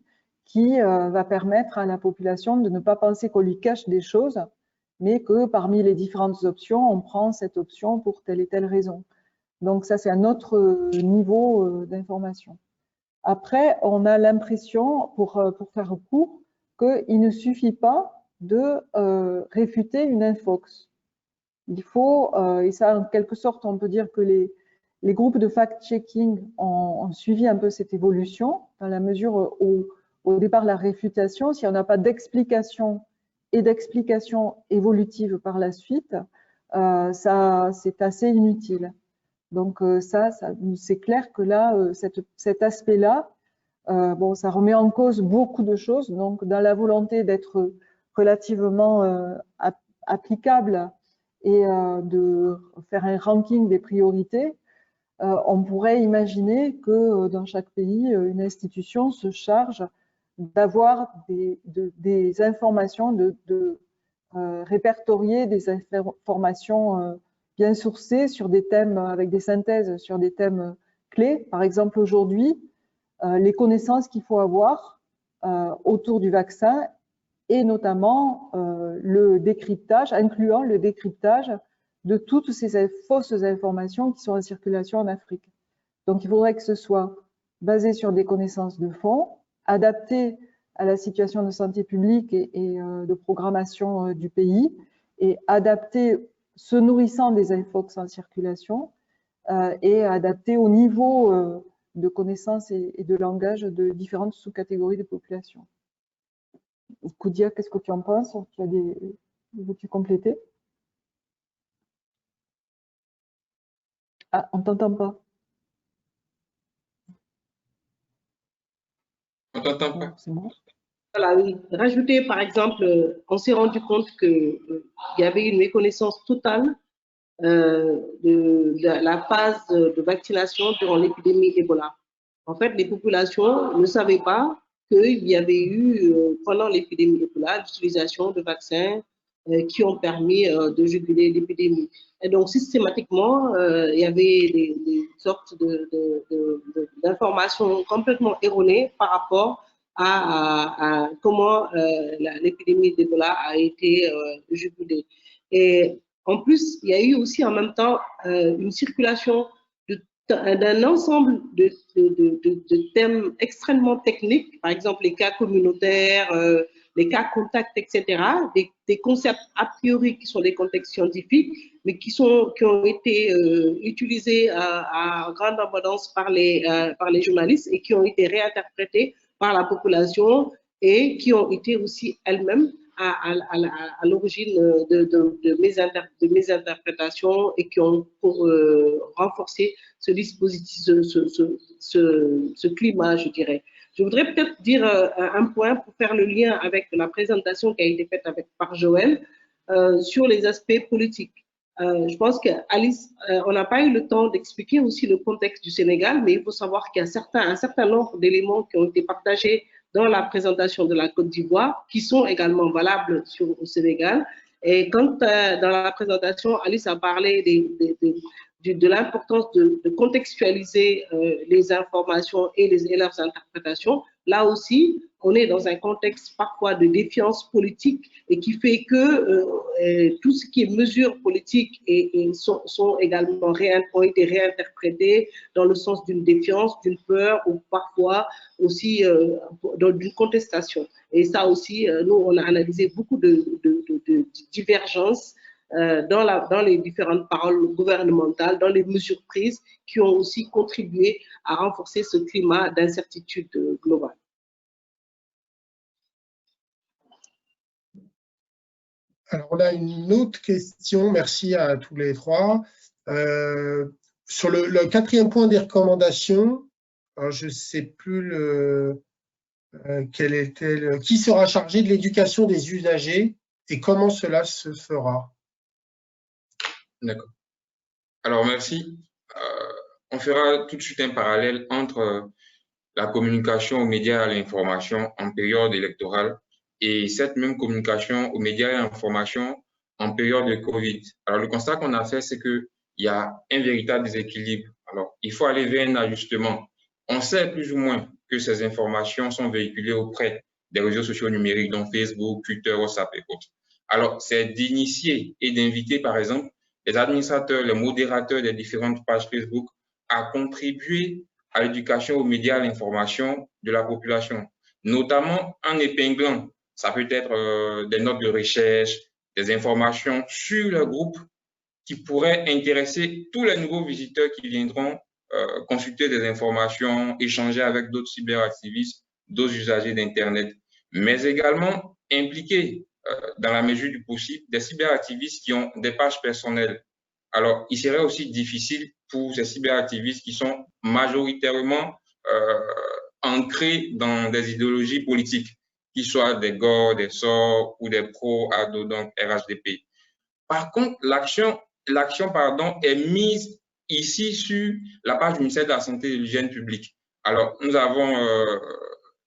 qui va permettre à la population de ne pas penser qu'on lui cache des choses, mais que parmi les différentes options, on prend cette option pour telle et telle raison. Donc ça, c'est un autre niveau d'information. Après, on a l'impression, pour faire court, qu'il ne suffit pas de réfuter une infox. Il faut, et ça en quelque sorte, on peut dire que les groupes de fact-checking ont suivi un peu cette évolution, dans la mesure où, au départ, la réfutation, si on n'a pas d'explication et d'explication évolutive par la suite, c'est assez inutile. Donc c'est clair que là, cet aspect-là, bon, ça remet en cause beaucoup de choses. Donc, dans la volonté d'être relativement applicable et de faire un ranking des priorités, on pourrait imaginer que dans chaque pays, une institution se charge d'avoir des informations, de répertorier des informations bien sourcées sur des thèmes, avec des synthèses sur des thèmes clés. Par exemple, aujourd'hui, les connaissances qu'il faut avoir autour du vaccin et notamment le décryptage, incluant le décryptage de toutes ces fausses informations qui sont en circulation en Afrique. Donc, il faudrait que ce soit basé sur des connaissances de fond, adapté à la situation de santé publique et de programmation du pays, et adapté, se nourrissant des infox en circulation, et adapté au niveau de connaissances et de langage de différentes sous-catégories de population. Koudia, qu'est-ce que tu en penses? Veux-tu compléter? Ah, on ne t'entend pas. On ne t'entend pas. C'est bon. Voilà, oui. Rajouter, par exemple, on s'est rendu compte qu'il y avait une méconnaissance totale de la phase de vaccination durant l'épidémie Ebola. En fait, les populations ne savaient pas qu'il y avait eu, pendant l'épidémie Ebola, l'utilisation de vaccins qui ont permis de juguler l'épidémie. Et donc, systématiquement, il y avait des sortes d'informations complètement erronées par rapport à comment l'épidémie d'Ebola a été jugulée. Et en plus, il y a eu aussi en même temps une circulation d'un ensemble de thèmes extrêmement techniques, par exemple les cas communautaires, les cas contacts, etc., des concepts a priori qui sont des contextes scientifiques, mais qui ont été utilisés à grande abondance par les journalistes et qui ont été réinterprétés par la population et qui ont été aussi elles-mêmes à l'origine de mes interprétations et qui ont renforcé ce dispositif, ce climat, je dirais. Je voudrais peut-être dire un point pour faire le lien avec la présentation qui a été faite par Joël sur les aspects politiques. Je pense qu'Alice, on n'a pas eu le temps d'expliquer aussi le contexte du Sénégal, mais il faut savoir qu'il y a un certain nombre d'éléments qui ont été partagés dans la présentation de la Côte d'Ivoire, qui sont également valables au Sénégal. Et quand dans la présentation, Alice a parlé de l'importance de contextualiser les informations et leurs interprétations, là aussi, on est dans un contexte parfois de défiance politique et qui fait que tout ce qui est mesures politiques sont également ont été réinterprétées dans le sens d'une défiance, d'une peur ou parfois aussi d'une contestation. Et ça aussi, nous, on a analysé beaucoup de divergences dans les différentes paroles gouvernementales, dans les mesures prises qui ont aussi contribué à renforcer ce climat d'incertitude globale. Alors, on a une autre question, merci à tous les trois. Sur le quatrième point des recommandations, je ne sais plus qui sera chargé de l'éducation des usagers et comment cela se fera. D'accord. Alors, merci. On fera tout de suite un parallèle entre la communication aux médias et à l'information en période électorale et cette même communication aux médias et à l'information en période de Covid. Alors, le constat qu'on a fait, c'est qu'il y a un véritable déséquilibre. Alors, il faut aller vers un ajustement. On sait plus ou moins que ces informations sont véhiculées auprès des réseaux sociaux numériques, dont Facebook, Twitter, WhatsApp et autres. Alors, c'est d'initier et d'inviter, par exemple, les administrateurs, les modérateurs des différentes pages Facebook à contribuer à l'éducation aux médias, à l'information de la population, notamment en épinglant, ça peut être des notes de recherche, des informations sur le groupe qui pourraient intéresser tous les nouveaux visiteurs qui viendront consulter des informations, échanger avec d'autres cyberactivistes, d'autres usagers d'Internet, mais également impliquer dans la mesure du possible des cyberactivistes qui ont des pages personnelles. Alors, il serait aussi difficile pour ces cyberactivistes qui sont majoritairement ancrés dans des idéologies politiques, qu'ils soient des GOR, des SOR ou des pro-ADO, donc RHDP. Par contre, l'action est mise ici sur la page du ministère de la Santé et de l'Hygiène publique. Alors, nous avons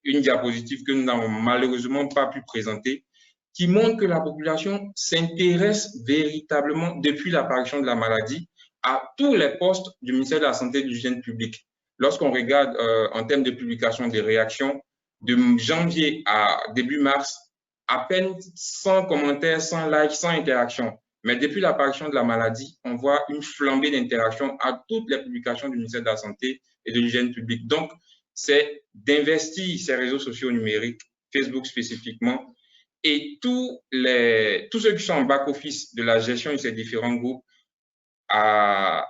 une diapositive que nous n'avons malheureusement pas pu présenter, qui montre que la population s'intéresse véritablement, depuis l'apparition de la maladie, à tous les postes du ministère de la Santé et de l'Hygiène publique. Lorsqu'on regarde en termes de publication des réactions, de janvier à début mars, à peine 100 commentaires, 100 likes, 100 interactions. Mais depuis l'apparition de la maladie, on voit une flambée d'interactions à toutes les publications du ministère de la Santé et de l'Hygiène publique. Donc, c'est d'investir ces réseaux sociaux numériques, Facebook spécifiquement, et tous ceux qui sont en back-office de la gestion de ces différents groupes à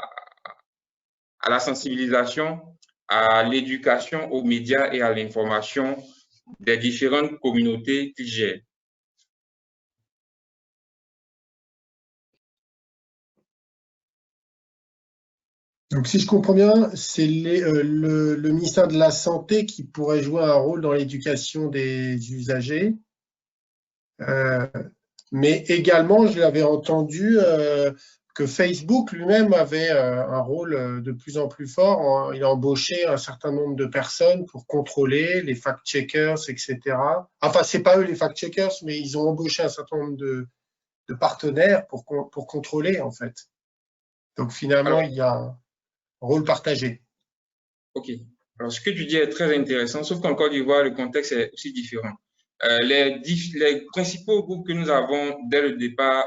la sensibilisation, à l'éducation aux médias et à l'information des différentes communautés qu'ils gèrent. Donc, si je comprends bien, c'est le ministère de la Santé qui pourrait jouer un rôle dans l'éducation des usagers. Mais également, je l'avais entendu que Facebook lui-même avait un rôle de plus en plus fort. Il a embauché un certain nombre de personnes pour contrôler les fact-checkers, etc. Enfin, c'est pas eux les fact-checkers, mais ils ont embauché un certain nombre de partenaires pour contrôler, en fait. Donc, finalement, il y a un rôle partagé. OK. Alors, ce que tu dis est très intéressant, sauf qu'en Côte d'Ivoire, le contexte est aussi différent. Les principaux groupes que nous avons dès le départ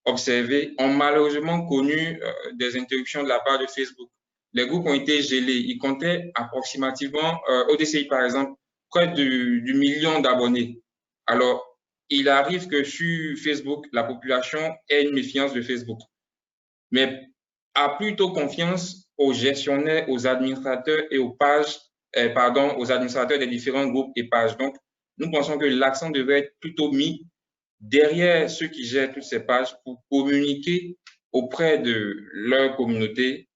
observés ont malheureusement connu des interruptions de la part de Facebook. Les groupes ont été gelés. Ils comptaient approximativement, au DCI par exemple, près du million d'abonnés. Alors, il arrive que sur Facebook, la population ait une méfiance de Facebook, mais a plutôt confiance aux gestionnaires, aux administrateurs et aux pages, aux administrateurs des différents groupes et pages. Donc, nous pensons que l'accent devrait être plutôt mis derrière ceux qui gèrent toutes ces pages pour communiquer auprès de leur communauté.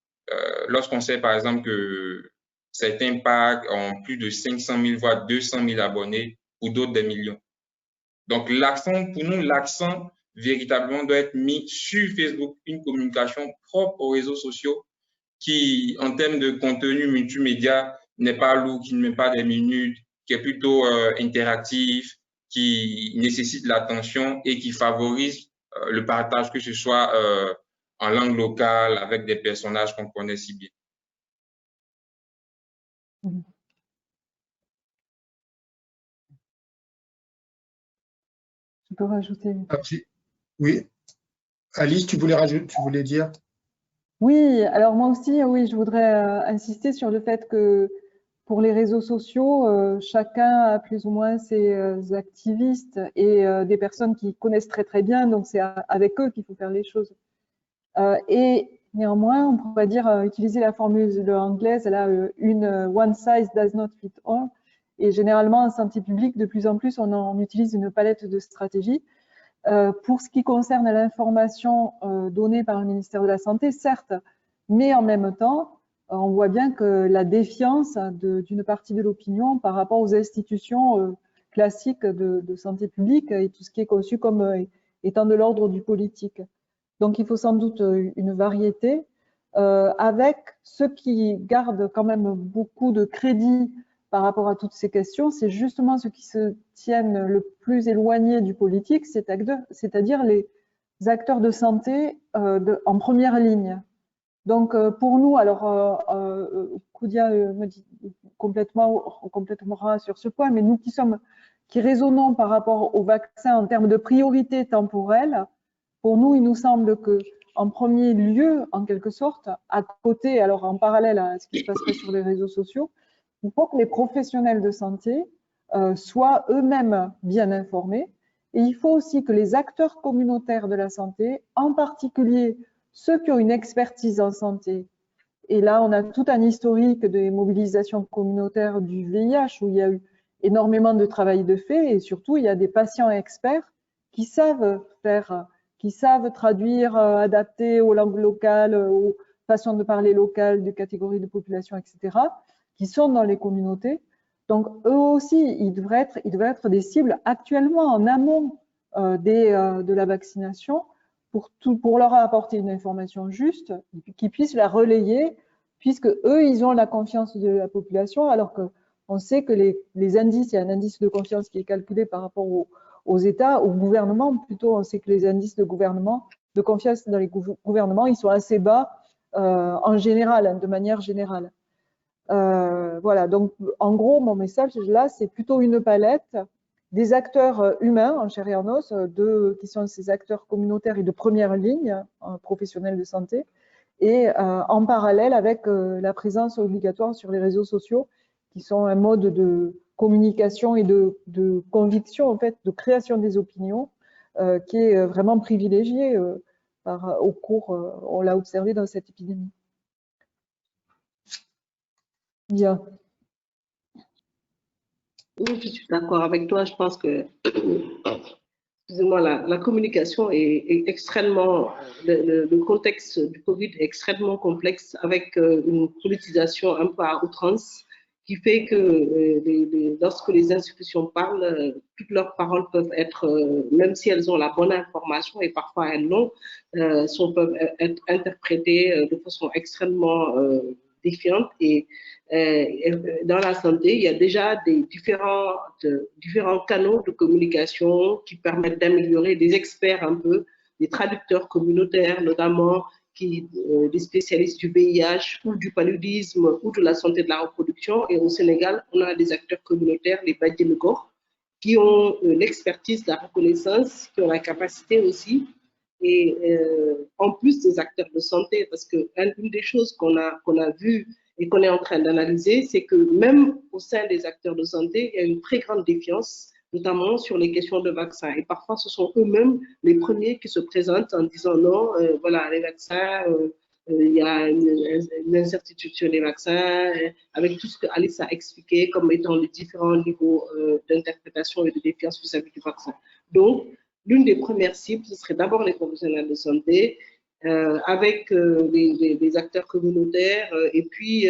Lorsqu'on sait, par exemple, que certains pages ont plus de 500 000, voire 200 000 abonnés, ou d'autres des millions. Donc, pour nous, l'accent véritablement doit être mis sur Facebook, une communication propre aux réseaux sociaux qui, en termes de contenu multimédia, n'est pas lourd, qui ne met pas des minutes, qui est plutôt interactif, qui nécessite l'attention et qui favorise le partage, que ce soit en langue locale, avec des personnages qu'on connaît si bien. Je peux rajouter. Oui. Alice, tu voulais dire? Oui, alors moi aussi, oui, je voudrais insister sur le fait que pour les réseaux sociaux, chacun a plus ou moins ses activistes et des personnes qui connaissent très très bien, donc c'est avec eux qu'il faut faire les choses. Et néanmoins, on pourrait dire, utiliser la formule anglaise, elle a une one size does not fit all. Et généralement, en santé publique, de plus en plus, on utilise une palette de stratégies. Pour ce qui concerne l'information donnée par le ministère de la Santé, certes, mais en même temps, on voit bien que la défiance d'une partie de l'opinion par rapport aux institutions classiques de santé publique et tout ce qui est conçu comme étant de l'ordre du politique. Donc, il faut sans doute une variété avec ceux qui gardent quand même beaucoup de crédit par rapport à toutes ces questions, c'est justement ceux qui se tiennent le plus éloignés du politique, c'est-à-dire les acteurs de santé en première ligne. Donc, pour nous, alors, Koudia me dit complètement sur ce point, mais nous qui raisonnons par rapport au vaccin en termes de priorité temporelle, pour nous, il nous semble que, en premier lieu, en quelque sorte, à côté, alors en parallèle à ce qui se passerait sur les réseaux sociaux, il faut que les professionnels de santé soient eux-mêmes bien informés. Et il faut aussi que les acteurs communautaires de la santé, en particulier ceux qui ont une expertise en santé, et là on a tout un historique des mobilisations communautaires du VIH où il y a eu énormément de travail de fait et surtout il y a des patients experts qui savent traduire, adapter aux langues locales, aux façons de parler locales, de catégories de population, etc., qui sont dans les communautés. Donc, eux aussi, ils devraient être des cibles actuellement en amont de la vaccination pour leur apporter une information juste, qu'ils puissent la relayer, puisque eux, ils ont la confiance de la population, alors qu'on sait que les indices, il y a un indice de confiance qui est calculé par rapport aux États, au gouvernement, plutôt, on sait que les indices de confiance dans les gouvernements, ils sont assez bas en général, de manière générale. Voilà, donc en gros, mon message là, c'est plutôt une palette des acteurs humains en chair et en os, qui sont ces acteurs communautaires et de première ligne, professionnels de santé, et en parallèle avec la présence obligatoire sur les réseaux sociaux, qui sont un mode de communication et de conviction, en fait, de création des opinions, qui est vraiment privilégié au cours, on l'a observé dans cette épidémie. Bien. Oui, je suis d'accord avec toi. Je pense que excusez-moi, la communication est extrêmement, le contexte du Covid est extrêmement complexe avec une politisation un peu à outrance qui fait que lorsque les institutions parlent, toutes leurs paroles peuvent être, même si elles ont la bonne information et parfois elles l'ont, peuvent être interprétées de façon extrêmement défiante et dans la santé, il y a déjà des différents canaux de communication qui permettent d'améliorer des experts un peu, des traducteurs communautaires notamment, des spécialistes du VIH ou du paludisme ou de la santé de la reproduction. Et au Sénégal, on a des acteurs communautaires, les Badjinegor, qui ont l'expertise, la reconnaissance, qui ont la capacité aussi. Et en plus des acteurs de santé, parce qu'une des choses qu'on a vues et qu'on est en train d'analyser, c'est que même au sein des acteurs de santé, il y a une très grande défiance, notamment sur les questions de vaccins. Et parfois, ce sont eux-mêmes les premiers qui se présentent en disant non, voilà, les vaccins, il y a une incertitude sur les vaccins, avec tout ce que Alice a expliqué comme étant les différents niveaux d'interprétation et de défiance vis-à-vis du vaccin. Donc, l'une des premières cibles, ce serait d'abord les professionnels de santé, avec les acteurs communautaires et puis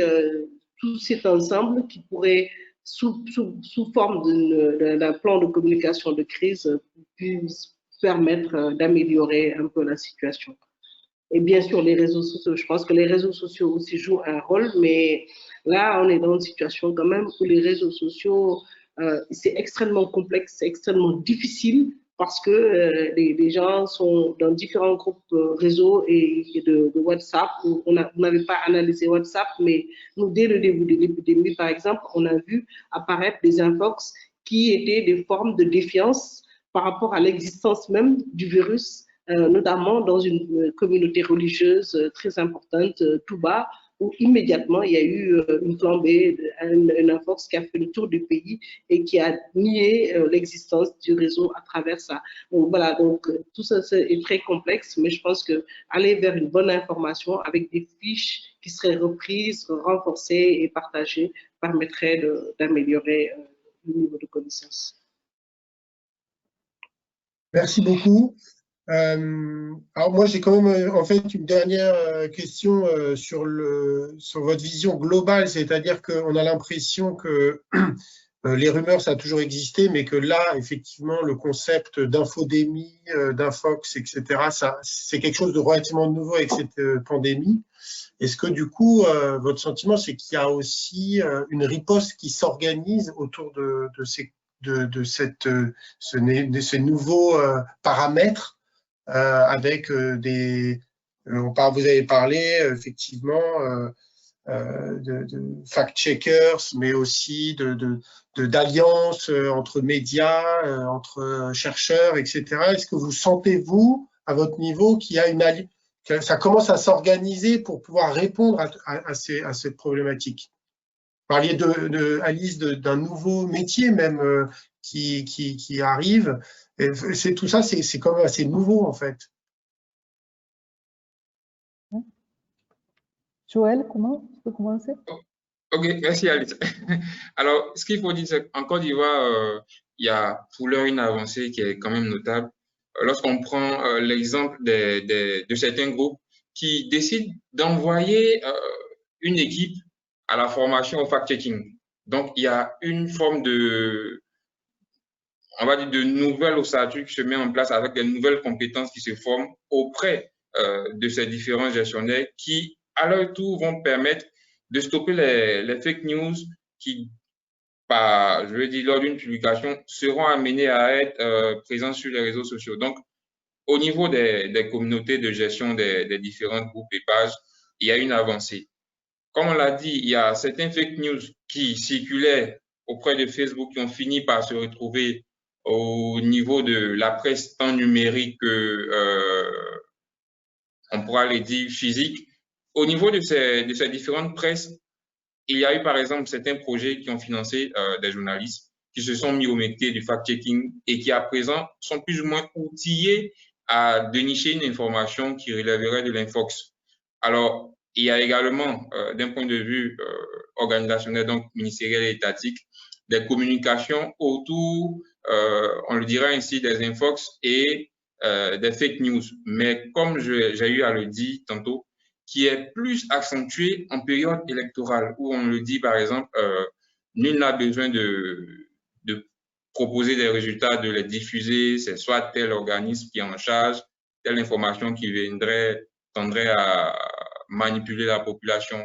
tout cet ensemble qui pourrait, sous forme d'un plan de communication de crise, puisse permettre d'améliorer un peu la situation. Et bien sûr, les réseaux sociaux, je pense que les réseaux sociaux aussi jouent un rôle, mais là, on est dans une situation quand même où les réseaux sociaux, c'est extrêmement complexe, c'est extrêmement difficile parce que les gens sont dans différents groupes réseaux et de WhatsApp. On n'avait pas analysé WhatsApp, mais nous, dès le début de l'épidémie, par exemple, on a vu apparaître des infox qui étaient des formes de défiance par rapport à l'existence même du virus, notamment dans une communauté religieuse très importante, Touba, où immédiatement il y a eu une flambée, un infox qui a fait le tour du pays et qui a nié l'existence du réseau à travers ça. Donc voilà, donc tout ça est très complexe, mais je pense que aller vers une bonne information avec des fiches qui seraient reprises, renforcées et partagées permettrait d'améliorer le niveau de connaissance. Merci beaucoup. Alors moi, j'ai quand même en fait une dernière question sur votre vision globale, c'est-à-dire qu'on a l'impression que les rumeurs, ça a toujours existé, mais que là, effectivement, le concept d'infodémie, d'infox, etc., c'est quelque chose de relativement nouveau avec cette pandémie. Est-ce que du coup, votre sentiment, c'est qu'il y a aussi une riposte qui s'organise autour de ces nouveaux paramètres avec vous avez parlé effectivement de fact-checkers, mais aussi d'alliances entre médias, entre chercheurs, etc. Est-ce que vous sentez, vous, à votre niveau, qu'il y a que ça commence à s'organiser pour pouvoir répondre à cette problématique? Vous parliez Alice, d'un nouveau métier même qui arrive. Tout ça, c'est quand même assez nouveau, en fait. Joël, comment tu peux commencer? Ok, merci Alice. Alors, ce qu'il faut dire, c'est qu'en Côte d'Ivoire, il y a pour l'heure une avancée qui est quand même notable. Lorsqu'on prend l'exemple de certains groupes qui décident d'envoyer une équipe à la formation au fact-checking. Donc, il y a une forme on va dire, de nouvelles ossature qui se met en place avec des nouvelles compétences qui se forment auprès de ces différents gestionnaires qui, à leur tour, vont permettre de stopper les fake news qui, je veux dire, lors d'une publication, seront amenés à être présents sur les réseaux sociaux. Donc, au niveau des communautés de gestion des différents groupes et pages, il y a une avancée. Comme on l'a dit, il y a certains fake news qui circulaient auprès de Facebook qui ont fini par se retrouver au niveau de la presse tant numérique que, on pourra les dire, physique. Au niveau de ces différentes presses, il y a eu par exemple certains projets qui ont financé des journalistes qui se sont mis au métier du fact-checking et qui à présent sont plus ou moins outillés à dénicher une information qui relèverait de l'infox. Alors, il y a également, d'un point de vue organisationnel, donc ministériel et étatique, des communications autour on le dira ainsi, des infox et des fake news. Mais comme j'ai eu à le dire tantôt, qui est plus accentué en période électorale, où on le dit, par exemple, nul n'a besoin de proposer des résultats, de les diffuser, c'est soit tel organisme qui est en charge, telle information qui tendrait à manipuler la population.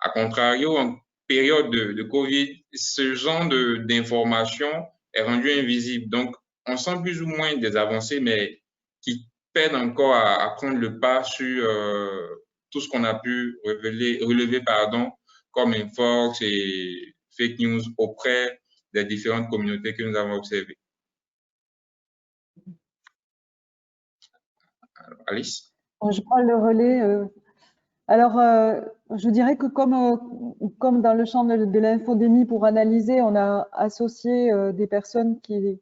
A contrario, en période de Covid, ce genre d'information est rendu invisible. Donc, on sent plus ou moins des avancées, mais qui peinent encore à prendre le pas sur tout ce qu'on a pu relever comme infox et fake news auprès des différentes communautés que nous avons observées. Alors, Alice? Je prends le relais. Alors, je dirais que comme dans le champ de l'infodémie, pour analyser, on a associé des personnes qui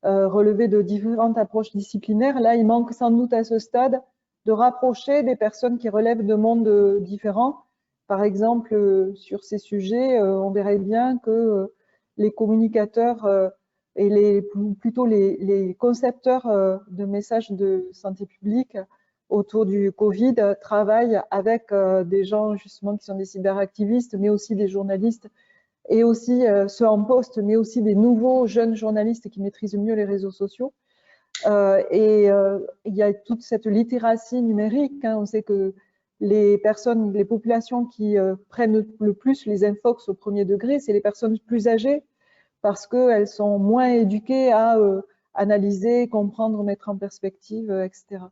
relevaient de différentes approches disciplinaires. Là, il manque sans doute à ce stade de rapprocher des personnes qui relèvent de mondes différents. Par exemple, sur ces sujets, on verrait bien que les communicateurs et plutôt les concepteurs de messages de santé publique autour du Covid travaillent avec des gens justement qui sont des cyberactivistes, mais aussi des journalistes et aussi ceux en poste, mais aussi des nouveaux jeunes journalistes qui maîtrisent mieux les réseaux sociaux. Il y a toute cette littératie numérique. On sait que les populations qui prennent le plus les infox au premier degré, c'est les personnes plus âgées parce qu'elles sont moins éduquées à analyser, comprendre, mettre en perspective, etc.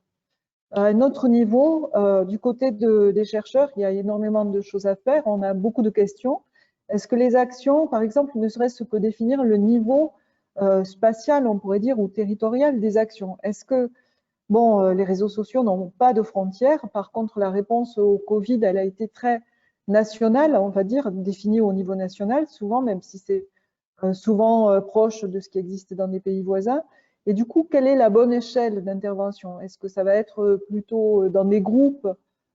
À un autre niveau, du côté des chercheurs, il y a énormément de choses à faire. On a beaucoup de questions. Est-ce que les actions, par exemple, ne serait-ce que définir le niveau spatial, on pourrait dire, ou territorial des actions? Est-ce que, bon, les réseaux sociaux n'ont pas de frontières. Par contre, la réponse au Covid, elle a été très nationale, on va dire, définie au niveau national, souvent, même si c'est souvent proche de ce qui existe dans des pays voisins. Et du coup, quelle est la bonne échelle d'intervention? Est-ce que ça va être plutôt dans des groupes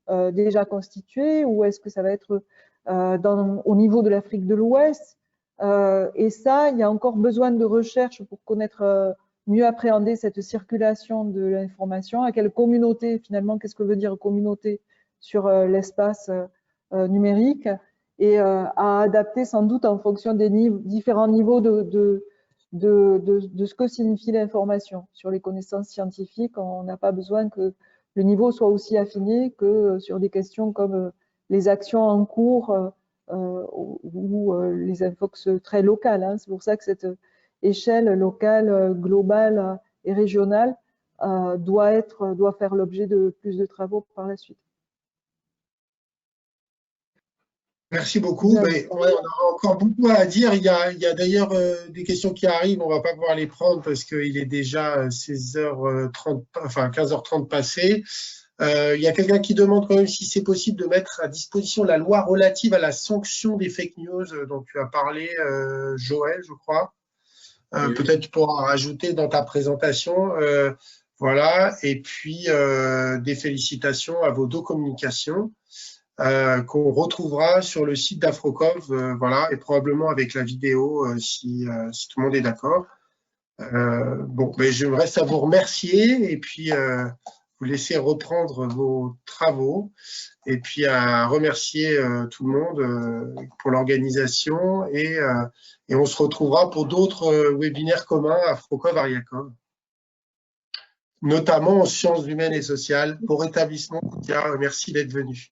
déjà constitués ou est-ce que ça va être au niveau de l'Afrique de l'Ouest? Et ça, il y a encore besoin de recherche pour connaître, mieux appréhender cette circulation de l'information. À quelle communauté, finalement, qu'est-ce que veut dire communauté sur l'espace numérique? Et à adapter sans doute en fonction des différents niveaux de ce que signifie l'information. Sur les connaissances scientifiques, on n'a pas besoin que le niveau soit aussi affiné que sur des questions comme les actions en cours ou les infox très locales. C'est pour ça que cette échelle locale, globale et régionale doit faire l'objet de plus de travaux par la suite. Merci beaucoup. Mais on a encore beaucoup à dire. Il y a d'ailleurs des questions qui arrivent. On ne va pas pouvoir les prendre parce qu'il est déjà 16h30, enfin 15h30 passé. Il y a quelqu'un qui demande quand même si c'est possible de mettre à disposition la loi relative à la sanction des fake news dont tu as parlé, Joël, je crois. Oui. Peut-être tu pourras rajouter dans ta présentation. Voilà. Et puis, des félicitations à vos deux communications. Qu'on retrouvera sur le site d'Afrocov, voilà, et probablement avec la vidéo si tout le monde est d'accord. Bon, mais je me reste à vous remercier et puis vous laisser reprendre vos travaux et puis à remercier tout le monde pour l'organisation et on se retrouvera pour d'autres webinaires communs Afrocov Ariakov, notamment en sciences humaines et sociales pour établissement. Merci d'être venu.